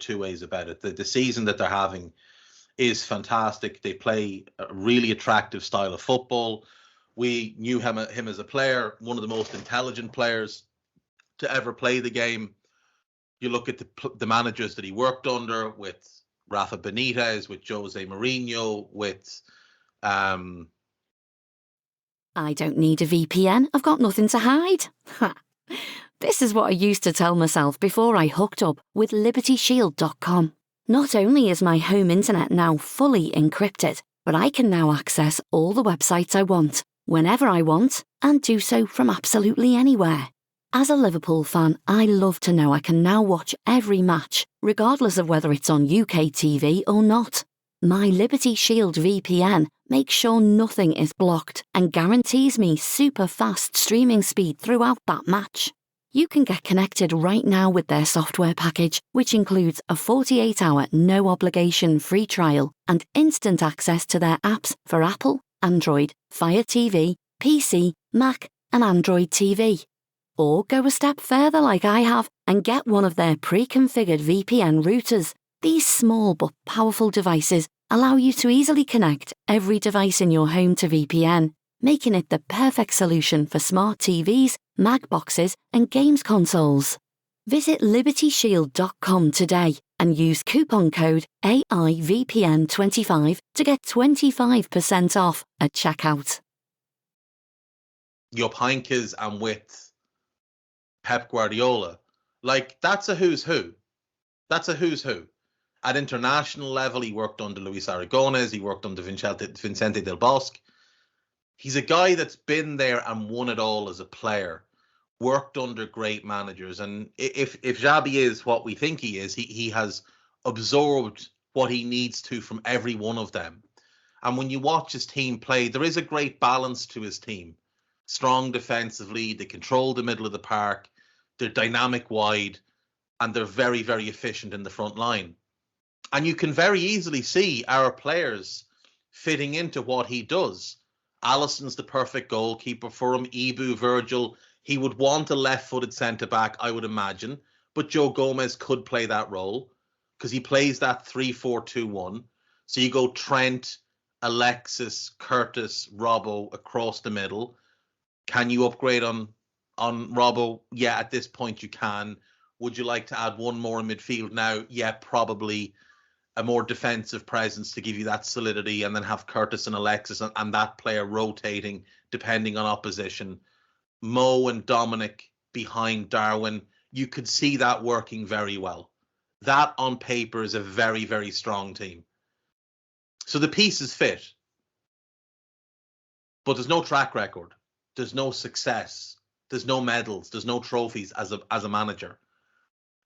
S6: two ways about it. The season that they're having is fantastic. They play a really attractive style of football. We knew him as a player, one of the most intelligent players to ever play the game. You look at the managers that he worked under, with Rafa Benitez, with Jose Mourinho, with
S7: I don't need a VPN. I've got nothing to hide. Ha. This is what I used to tell myself before I hooked up with LibertyShield.com. Not only is my home internet now fully encrypted, but I can now access all the websites I want, whenever I want, and do so from absolutely anywhere. As a Liverpool fan, I love to know I can now watch every match, regardless of whether it's on UK TV or not. My Liberty Shield VPN makes sure nothing is blocked and guarantees me super fast streaming speed throughout that match. You can get connected right now with their software package, which includes a 48-hour no-obligation free trial and instant access to their apps for Apple, Android, Fire TV, PC, Mac, and Android TV. Or go a step further like I have and get one of their pre-configured VPN routers. These small but powerful devices allow you to easily connect every device in your home to VPN, making it the perfect solution for smart TVs, Mac boxes, and games consoles. Visit LibertyShield.com today and use coupon code AIVPN25 to get 25% off at checkout.
S6: Jupp Heynckes and with Pep Guardiola. Like, that's a who's who. That's a who's who. At international level, he worked under Luis Aragonés, he worked under Vicente Del Bosque. He's a guy that's been there and won it all as a player, worked under great managers. And if Xabi is what we think he is, he has absorbed what he needs to from every one of them. And when you watch his team play, there is a great balance to his team. Strong defensively, they control the middle of the park, they're dynamic wide, and they're very, very efficient in the front line. And you can very easily see our players fitting into what he does. Alisson's the perfect goalkeeper for him. Ibu, Virgil, he would want a left-footed centre-back, I would imagine. But Joe Gomez could play that role because he plays that 3-4-2-1. So you go Trent, Alexis, Curtis, Robbo across the middle. Can you upgrade on Robbo? Yeah, at this point you can. Would you like to add one more in midfield now? Yeah, probably. A more defensive presence to give you that solidity, and then have Curtis and Alexis and that player rotating depending on opposition. Mo and Dominic behind Darwin. You could see that working very well. That on paper is a very, very strong team. So the pieces fit. But there's no track record. There's no success. There's no medals. There's no trophies as a manager.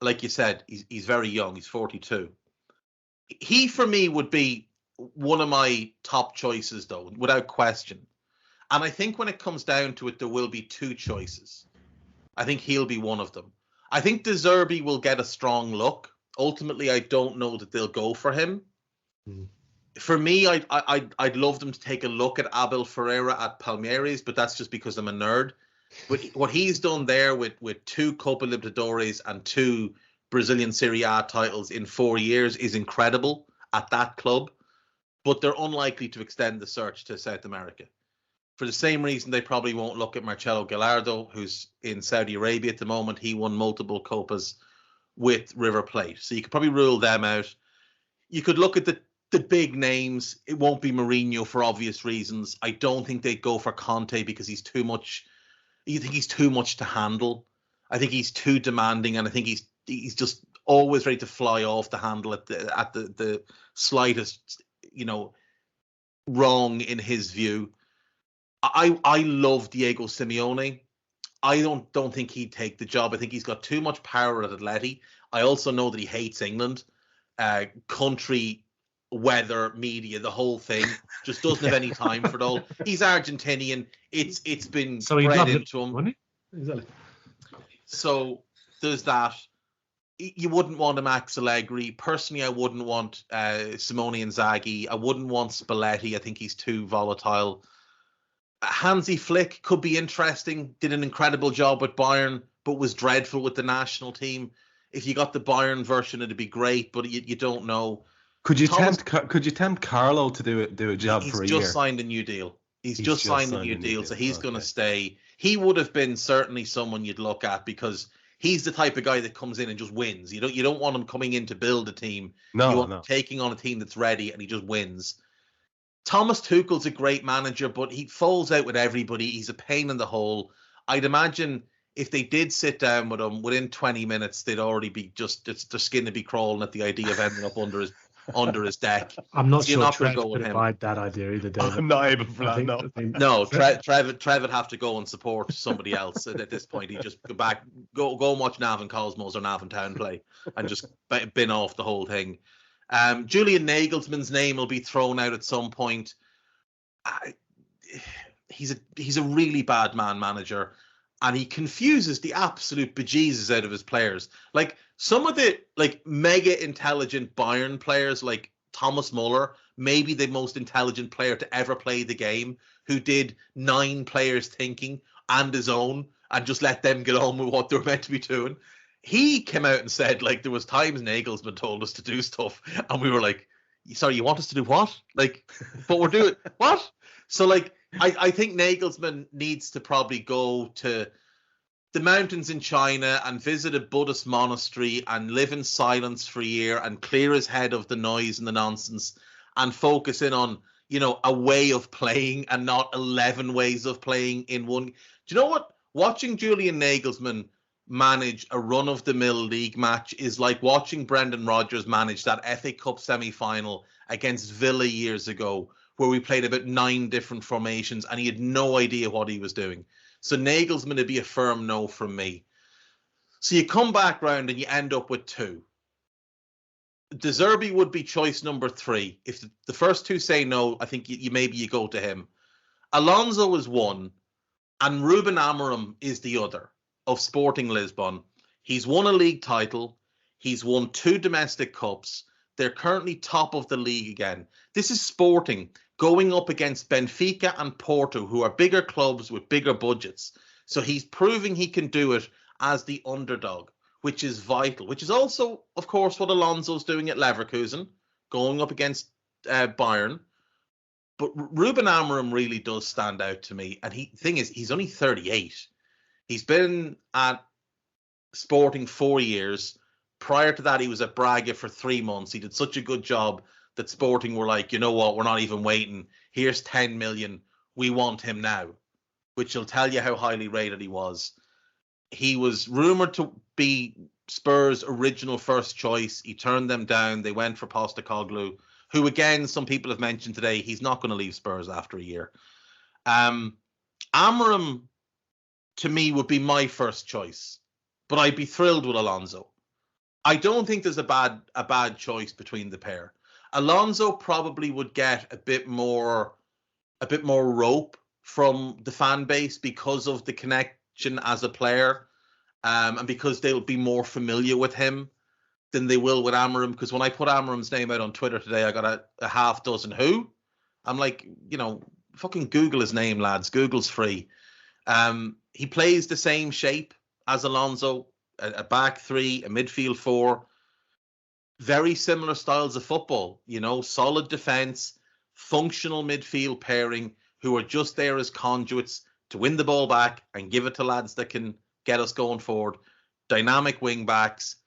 S6: Like you said, he's very young. He's 42. He, for me, would be one of my top choices, though, without question. And I think when it comes down to it, there will be two choices. I think he'll be one of them. I think De Zerbi will get a strong look. Ultimately, I don't know that they'll go for him. For me, I'd love them to take a look at Abel Ferreira at Palmeiras, but that's just because I'm a nerd. But what he's done there with 2 Copa Libertadores and 2 Brazilian Serie A titles in 4 years is incredible at that club, but they're unlikely to extend the search to South America. For the same reason, they probably won't look at Marcelo Gallardo, who's in Saudi Arabia at the moment. He won multiple Copas with River Plate, so you could probably rule them out. You could look at the big names. It won't be Mourinho for obvious reasons. I don't think they'd go for Conte because he's too much. You think he's too much to handle. I think he's too demanding, and I think he's just always ready to fly off the handle at the slightest, wrong in his view. I love Diego Simeone. I don't think he'd take the job. I think he's got too much power at Atleti. I also know that he hates England. Country, weather, media, the whole thing. Just doesn't have any time for it all. He's Argentinian. It's been bred into him.
S5: Wouldn't he? Exactly.
S6: So there's that. You wouldn't want a Max Allegri. Personally, I wouldn't want Simone Inzaghi. I wouldn't want Spalletti. I think he's too volatile. Hansi Flick could be interesting. Did an incredible job with Bayern, but was dreadful with the national team. If you got the Bayern version, it'd be great, but you don't know.
S4: Could you tempt Carlo to do a job for a year?
S6: He's just signed a new deal. He's just signed a new deal, so he's going to stay. He would have been certainly someone you'd look at because he's the type of guy that comes in and just wins. You don't want him coming in to build a team.
S4: No,
S6: you want him taking on a team that's ready and he just wins. Thomas Tuchel's a great manager, but he falls out with everybody. He's a pain in the hole. I'd imagine if they did sit down with him within 20 minutes, they'd already be their skin to be crawling at the idea of ending up under his deck.
S5: I'm not
S6: You're
S5: sure
S6: not
S5: Trev
S6: going to go with
S5: could
S6: him.
S5: abide that idea either, David.
S4: I'm not able for that.
S6: No, Trev would have to go and support somebody else at this point. He'd just go back, go and watch Nav and Cosmos or Nav and Town play, and just bin off the whole thing. Julian Nagelsmann's name will be thrown out at some point. He's a really bad manager, and he confuses the absolute bejesus out of his players. Like some of the mega intelligent Bayern players, like Thomas Muller, maybe the most intelligent player to ever play the game, who did 9 players thinking and his own, and just let them get on with what they were meant to be doing. He came out and said, there was times Nagelsmann told us to do stuff, and we were like, sorry, you want us to do what? But we're doing what? So I think Nagelsmann needs to probably go to the mountains in China and visit a Buddhist monastery and live in silence for a year and clear his head of the noise and the nonsense and focus in on, a way of playing and not 11 ways of playing in one. Do you know what? Watching Julian Nagelsmann manage a run-of-the-mill league match is like watching Brendan Rodgers manage that FA Cup semi-final against Villa years ago, where we played about 9 different formations and he had no idea what he was doing. So Nagelsmann would be a firm no from me. So you come back round and you end up with 2. De Zerbi would be choice number 3. If the first 2 say no, I think maybe you go to him. Alonso is 1, and Ruben Amorim is the other, of Sporting Lisbon. He's won a league title. He's won 2 domestic cups. They're currently top of the league again. This is Sporting going up against Benfica and Porto, who are bigger clubs with bigger budgets. So he's proving he can do it as the underdog, which is vital, which is also, of course, what Alonso's doing at Leverkusen, going up against Bayern. But Ruben Amorim really does stand out to me. And thing is, he's only 38. He's been at Sporting 4 years. Prior to that, he was at Braga for 3 months. He did such a good job that Sporting were like, you know what, we're not even waiting. Here's 10 million. We want him now, which will tell you how highly rated he was. He was rumoured to be Spurs' original first choice. He turned them down. They went for Postecoglou, who, again, some people have mentioned today, he's not going to leave Spurs after a year. Amorim, to me, would be my first choice, but I'd be thrilled with Alonso. I don't think there's a bad choice between the pair. Alonso probably would get a bit more rope from the fan base because of the connection as a player, and because they'll be more familiar with him than they will with Amorim. Because when I put Amorim's name out on Twitter today, I got a half dozen who. I'm like, fucking Google his name, lads. Google's free. He plays the same shape as Alonso, a back 3, a midfield 4. Very similar styles of football, solid defense, functional midfield pairing who are just there as conduits to win the ball back and give it to lads that can get us going forward. Dynamic wing backs.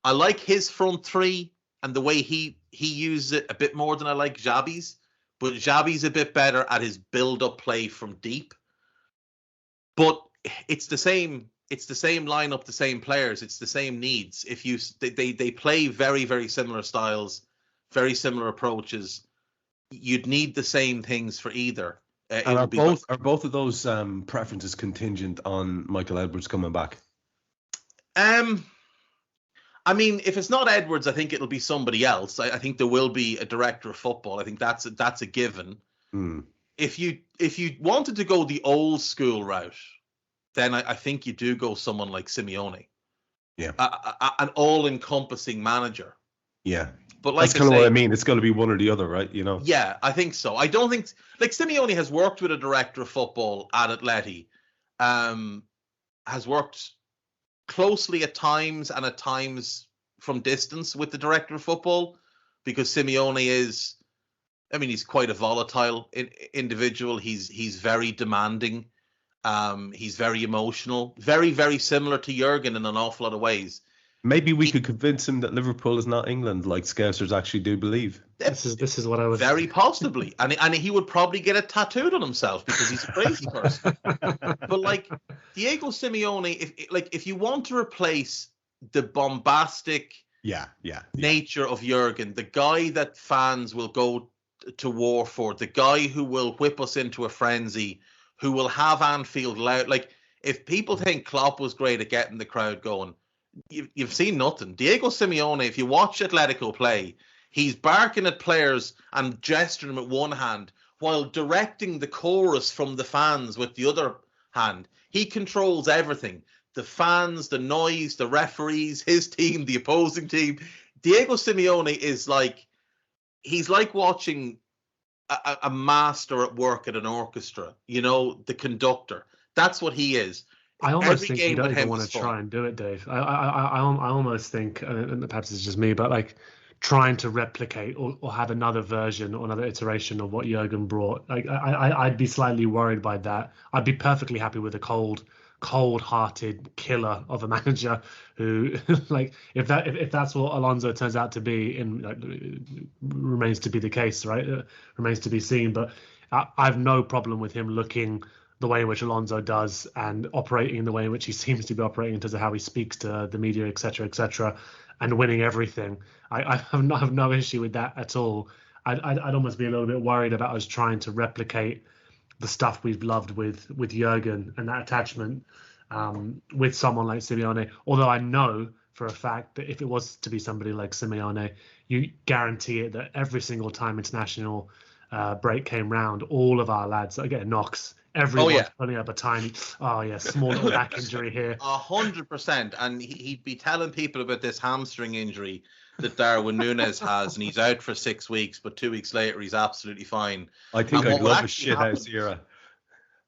S6: I like his front 3 and the way he uses it a bit more than I like Xabi's, but Xabi's a bit better at his build-up play from deep. But it's the same lineup, the same players, it's the same needs. They play very, very similar styles, very similar approaches. You'd need the same things for either.
S4: And are both of those preferences contingent on Michael Edwards coming back?
S6: I mean, if it's not Edwards, I think it'll be somebody else. I think there will be a director of football. I think that's a given. If you wanted to go the old school route, then I think you do go someone like Simeone.
S4: Yeah.
S6: An all-encompassing manager.
S4: Yeah.
S6: But like
S4: that's kind of what I mean. It's got to be one or the other, right?
S6: Yeah, I think so. I don't think Simeone has worked with a director of football at Atleti, has worked closely at times and at times from distance with the director of football, because Simeone is, he's quite a volatile individual. He's very demanding. He's very emotional, very, very similar to Jürgen in an awful lot of ways.
S4: Maybe we could convince him that Liverpool is not England, like Scousers actually do believe.
S5: This is what I was
S6: very possibly, and he would probably get it tattooed on himself because he's a crazy person. But like Diego Simeone, if you want to replace the bombastic nature of Jürgen, the guy that fans will go to war for, the guy who will whip us into a frenzy, who will have Anfield loud. Like if people think Klopp was great at getting the crowd going, you've seen nothing. Diego Simeone, if you watch Atletico play, he's barking at players and gesturing with one hand while directing the chorus from the fans with the other hand. He controls everything. The fans, the noise, the referees, his team, the opposing team. Diego Simeone is like, he's like watching a master at work at an orchestra, the conductor. That's what he is.
S5: I almost think you don't even want to try and do it, Dave. I almost think, and perhaps it's just me, but like trying to replicate or have another version or another iteration of what Jürgen brought. Like I'd be slightly worried by that. I'd be perfectly happy with a cold-hearted killer of a manager who, like, if that's what Alonso turns out to be, remains to be the case, right? Remains to be seen. But I have no problem with him looking the way in which Alonso does and operating in the way in which he seems to be operating in terms of how he speaks to the media, etc., and winning everything. I have no issue with that at all. I'd almost be a little bit worried about us trying to replicate the stuff we've loved with Jürgen and that attachment with someone like Simeone. Although I know for a fact that if it was to be somebody like Simeone, you guarantee it that every single time international break came round, all of our lads are getting knocks. Everyone's pulling up a tiny, small little back injury here.
S6: 100%. And he'd be telling people about this hamstring injury that Darwin Núñez has, and he's out for 6 weeks, but 2 weeks later he's absolutely fine.
S4: I think I'd love a shithouse era.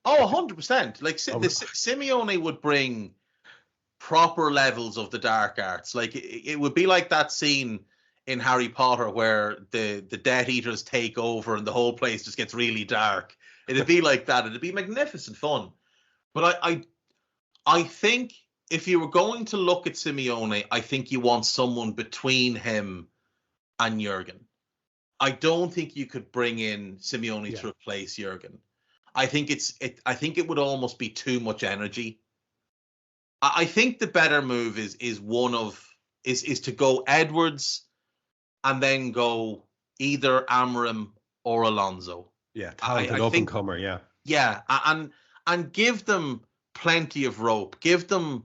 S6: Oh, 100%. Like Simeone would bring proper levels of the dark arts. Like it would be like that scene in Harry Potter where the Death Eaters take over and the whole place just gets really dark. It'd be like that. It'd be magnificent fun. But I think if you were going to look at Simeone, I think you want someone between him and Jürgen. I don't think you could bring in Simeone to replace Jürgen. I think it would almost be too much energy. I think the better move is to go Edwards and then go either Amorim or Alonso.
S4: Yeah, talented up-and-comer, yeah.
S6: Yeah, and give them plenty of rope. Give them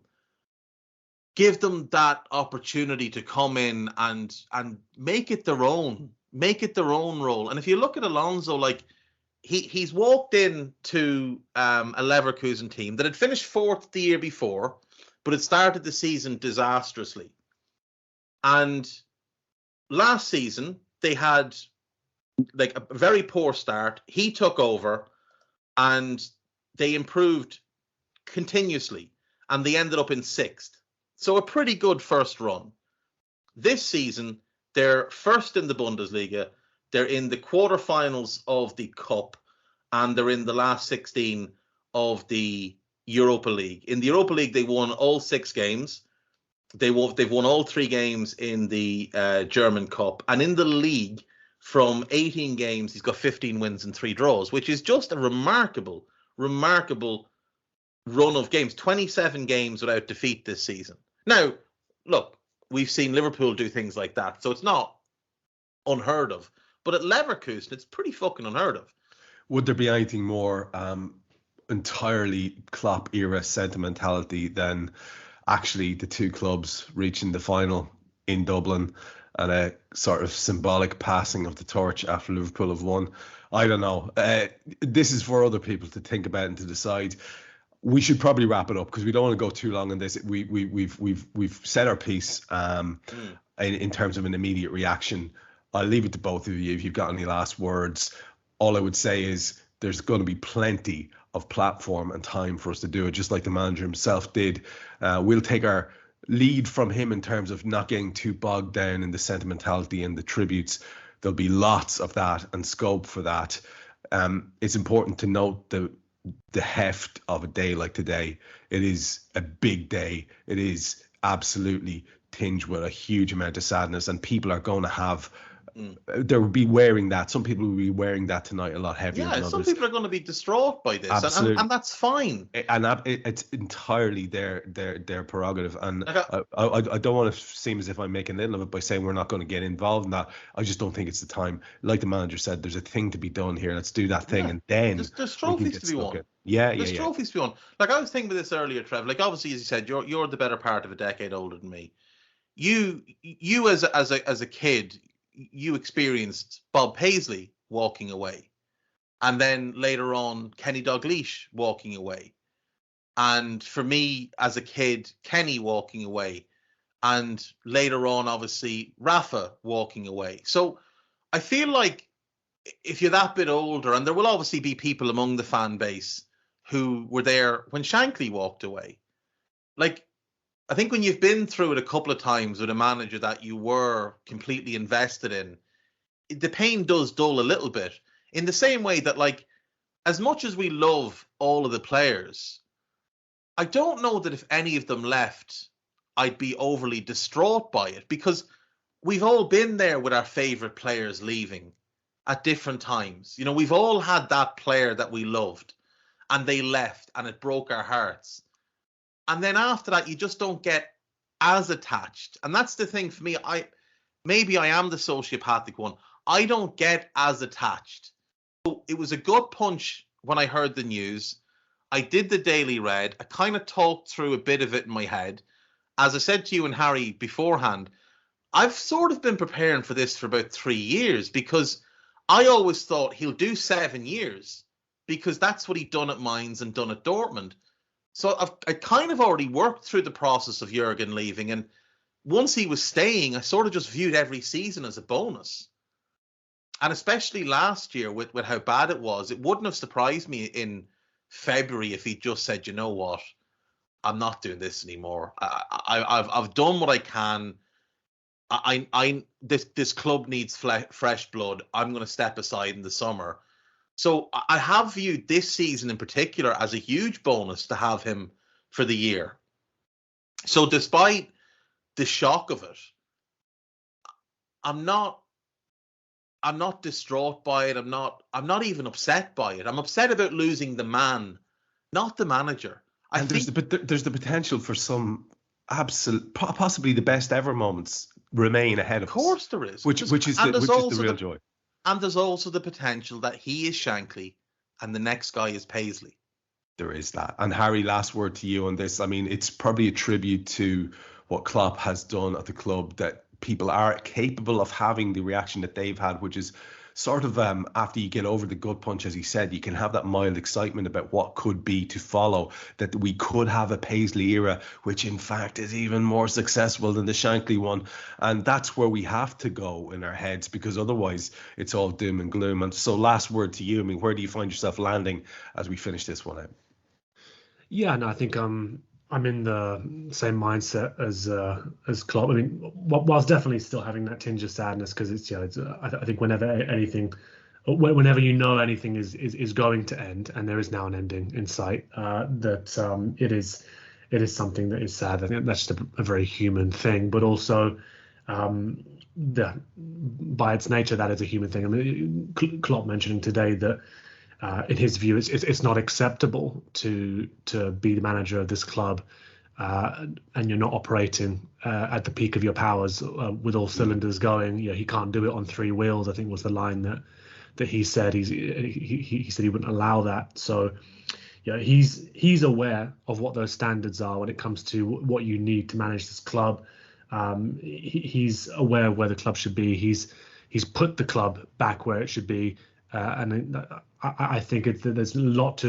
S6: that opportunity to come in and make it their own. Make it their own role. And if you look at Alonso, like he's walked in to a Leverkusen team that had finished fourth the year before, but had started the season disastrously. And last season they had like a very poor start. He took over and they improved continuously and they ended up in sixth. So a pretty good first run. This season, they're first in the Bundesliga. They're in the quarterfinals of the Cup and they're in the last 16 of the Europa League. In the Europa League, they won all 6 games. They've won all 3 games in the German Cup. And in the league, from 18 games, he's got 15 wins and 3 draws, which is just a remarkable run of games. 27 games without defeat this season. Now, look, we've seen Liverpool do things like that, so it's not unheard of. But at Leverkusen, it's pretty fucking unheard of.
S4: Would there be anything more entirely Klopp era sentimentality than actually the two clubs reaching the final in Dublin and a sort of symbolic passing of the torch after Liverpool have won? I don't know. This is for other people to think about and to decide. We should probably wrap it up because we don't want to go too long on this. We've said our piece in terms of an immediate reaction. I'll leave it to both of you if you've got any last words. All I would say is there's going to be plenty of platform and time for us to do it, just like the manager himself did. We'll take our lead from him in terms of not getting too bogged down in the sentimentality and the tributes. There'll be lots of that and scope for that. It's important to note that the heft of a day like today. It is a big day. It is absolutely tinged with a huge amount of sadness, and people are going to have. They will be wearing that. Some people will be wearing that tonight a lot heavier than others.
S6: Some people are going to be distraught by this, and that's fine.
S4: And it's entirely their prerogative. And I don't want to seem as if I'm making little of it by saying we're not going to get involved in that. I just don't think it's the time. Like the manager said, there's a thing to be done here. Let's do that thing, and then
S6: there's trophies to be won.
S4: There's
S6: trophies to be won. Like I was thinking about this earlier, Trev. Like obviously, as you said, you're the better part of a decade older than me. You as a kid, you experienced Bob Paisley walking away, and then later on Kenny Dalglish walking away, and for me as a kid, Kenny walking away, and later on obviously Rafa walking away. So I feel like if you're that bit older, and there will obviously be people among the fan base who were there when Shankly walked away, like I think when you've been through it a couple of times with a manager that you were completely invested in, the pain does dull a little bit. In the same way that, like, as much as we love all of the players, I don't know that if any of them left, I'd be overly distraught by it, because we've all been there with our favourite players leaving at different times. You know, we've all had that player that we loved and they left and it broke our hearts. And then after that, you just don't get as attached. And that's the thing for me. Maybe I am the sociopathic one. I don't get as attached. So it was a gut punch when I heard the news. I did the Daily Read. I kind of talked through a bit of it in my head. As I said to you and Harry beforehand, I've sort of been preparing for this for about 3 years, because I always thought he'll do 7 years, because that's what he'd done at Mainz and done at Dortmund. So I kind of already worked through the process of Jürgen leaving, and once he was staying, I sort of just viewed every season as a bonus. And especially last year with how bad it was, it wouldn't have surprised me in February if he just said, you know what, I'm not doing this anymore. I've done what I can. This club needs fresh blood. I'm going to step aside in the summer. So I have viewed this season in particular as a huge bonus to have him for the year. So despite the shock of it, I'm not distraught by it. I'm not even upset by it. I'm upset about losing the man, not the manager.
S4: There's the potential for some possibly the best ever moments remain ahead of us.
S6: Of course there is.
S4: Which is the real joy.
S6: And there's also the potential that he is Shankly and the next guy is Paisley.
S4: There is that. And Harry, last word to you on this. I mean, it's probably a tribute to what Klopp has done at the club, that people are capable of having the reaction that they've had, which is sort of after you get over the gut punch, as he said, you can have that mild excitement about what could be to follow, that we could have a Paisley era, which in fact is even more successful than the Shankly one. And that's where we have to go in our heads, because otherwise it's all doom and gloom. And so last word to you. I mean, where do you find yourself landing as we finish this one out?
S5: Yeah, no, I think I'm in the same mindset as Klopp. I mean, whilst definitely still having that tinge of sadness, because I think whenever you know anything is going to end, and there is now an ending in sight, that it is something that is sad. I think that's just a very human thing, but also by its nature, that is a human thing. I mean, Klopp mentioning today that in his view, it's not acceptable to be the manager of this club and you're not operating at the peak of your powers with all cylinders going. He can't do it on three wheels, I think was the line that he said. He said he wouldn't allow that. So he's aware of what those standards are when it comes to what you need to manage this club. He's aware of where the club should be. He's put the club back where it should be. And I think there's a lot to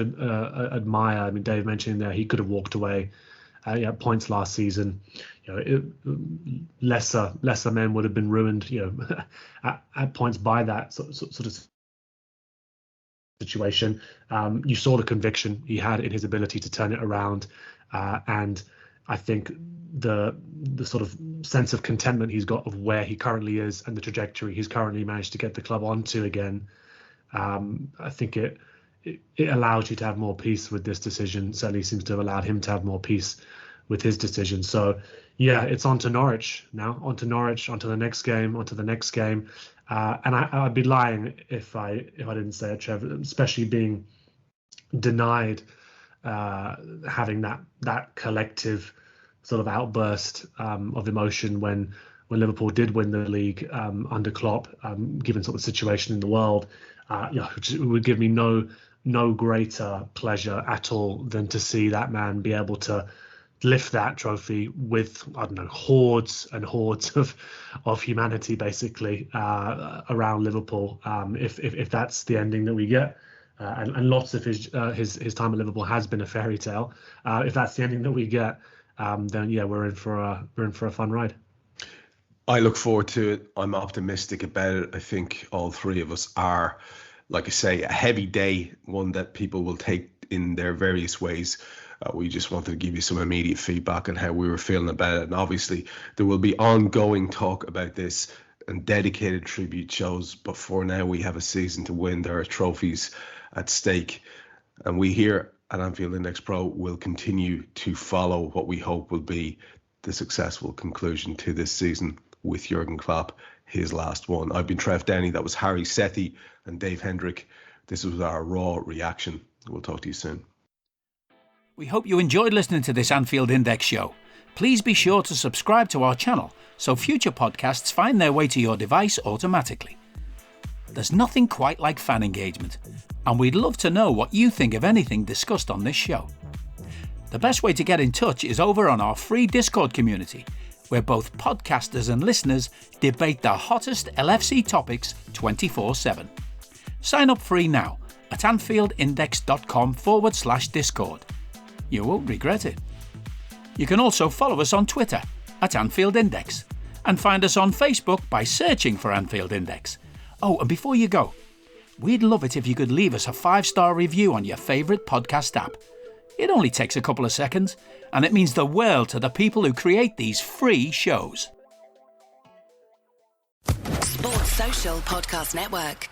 S5: admire. I mean, Dave mentioned there he could have walked away at points last season. Lesser men would have been ruined. At points by that sort of situation. You saw the conviction he had in his ability to turn it around, and I think the sort of sense of contentment he's got of where he currently is and the trajectory he's currently managed to get the club onto again. I think it it allows you to have more peace with this decision. Certainly seems to have allowed him to have more peace with his decision. So yeah, it's on to Norwich now, on to Norwich, on to the next game, on to the next game. And I'd be lying if I didn't say it, Trev, especially being denied having that collective sort of outburst of emotion when Liverpool did win the league under Klopp, given sort of the situation in the world. It would give me no greater pleasure at all than to see that man be able to lift that trophy with, I don't know, hordes and hordes of humanity basically around Liverpool. If that's the ending that we get, and lots of his time at Liverpool has been a fairy tale. If that's the ending that we get, then yeah, we're in for a fun ride.
S4: I look forward to it. I'm optimistic about it. I think all three of us are. Like I say, a heavy day, one that people will take in their various ways. We just wanted to give you some immediate feedback on how we were feeling about it. And obviously, there will be ongoing talk about this and dedicated tribute shows. But for now, we have a season to win. There are trophies at stake. And we here at Anfield Index Pro will continue to follow what we hope will be the successful conclusion to this season with Jürgen Klopp, his last one. I've been Trev Downey. That was Hari Sethi and Dave Hendrick. This was our raw reaction. We'll talk to you soon.
S3: We hope you enjoyed listening to this Anfield Index show. Please be sure to subscribe to our channel so future podcasts find their way to your device automatically. There's nothing quite like fan engagement, and we'd love to know what you think of anything discussed on this show. The best way to get in touch is over on our free Discord community, where both podcasters and listeners debate the hottest LFC topics 24/7. Sign up free now at anfieldindex.com/Discord. You won't regret it. You can also follow us on Twitter at Anfield Index and find us on Facebook by searching for Anfield Index. Oh, and before you go, we'd love it if you could leave us a 5-star review on your favourite podcast app. It only takes a couple of seconds, and it means the world to the people who create these free shows.
S8: Sports Social Podcast Network.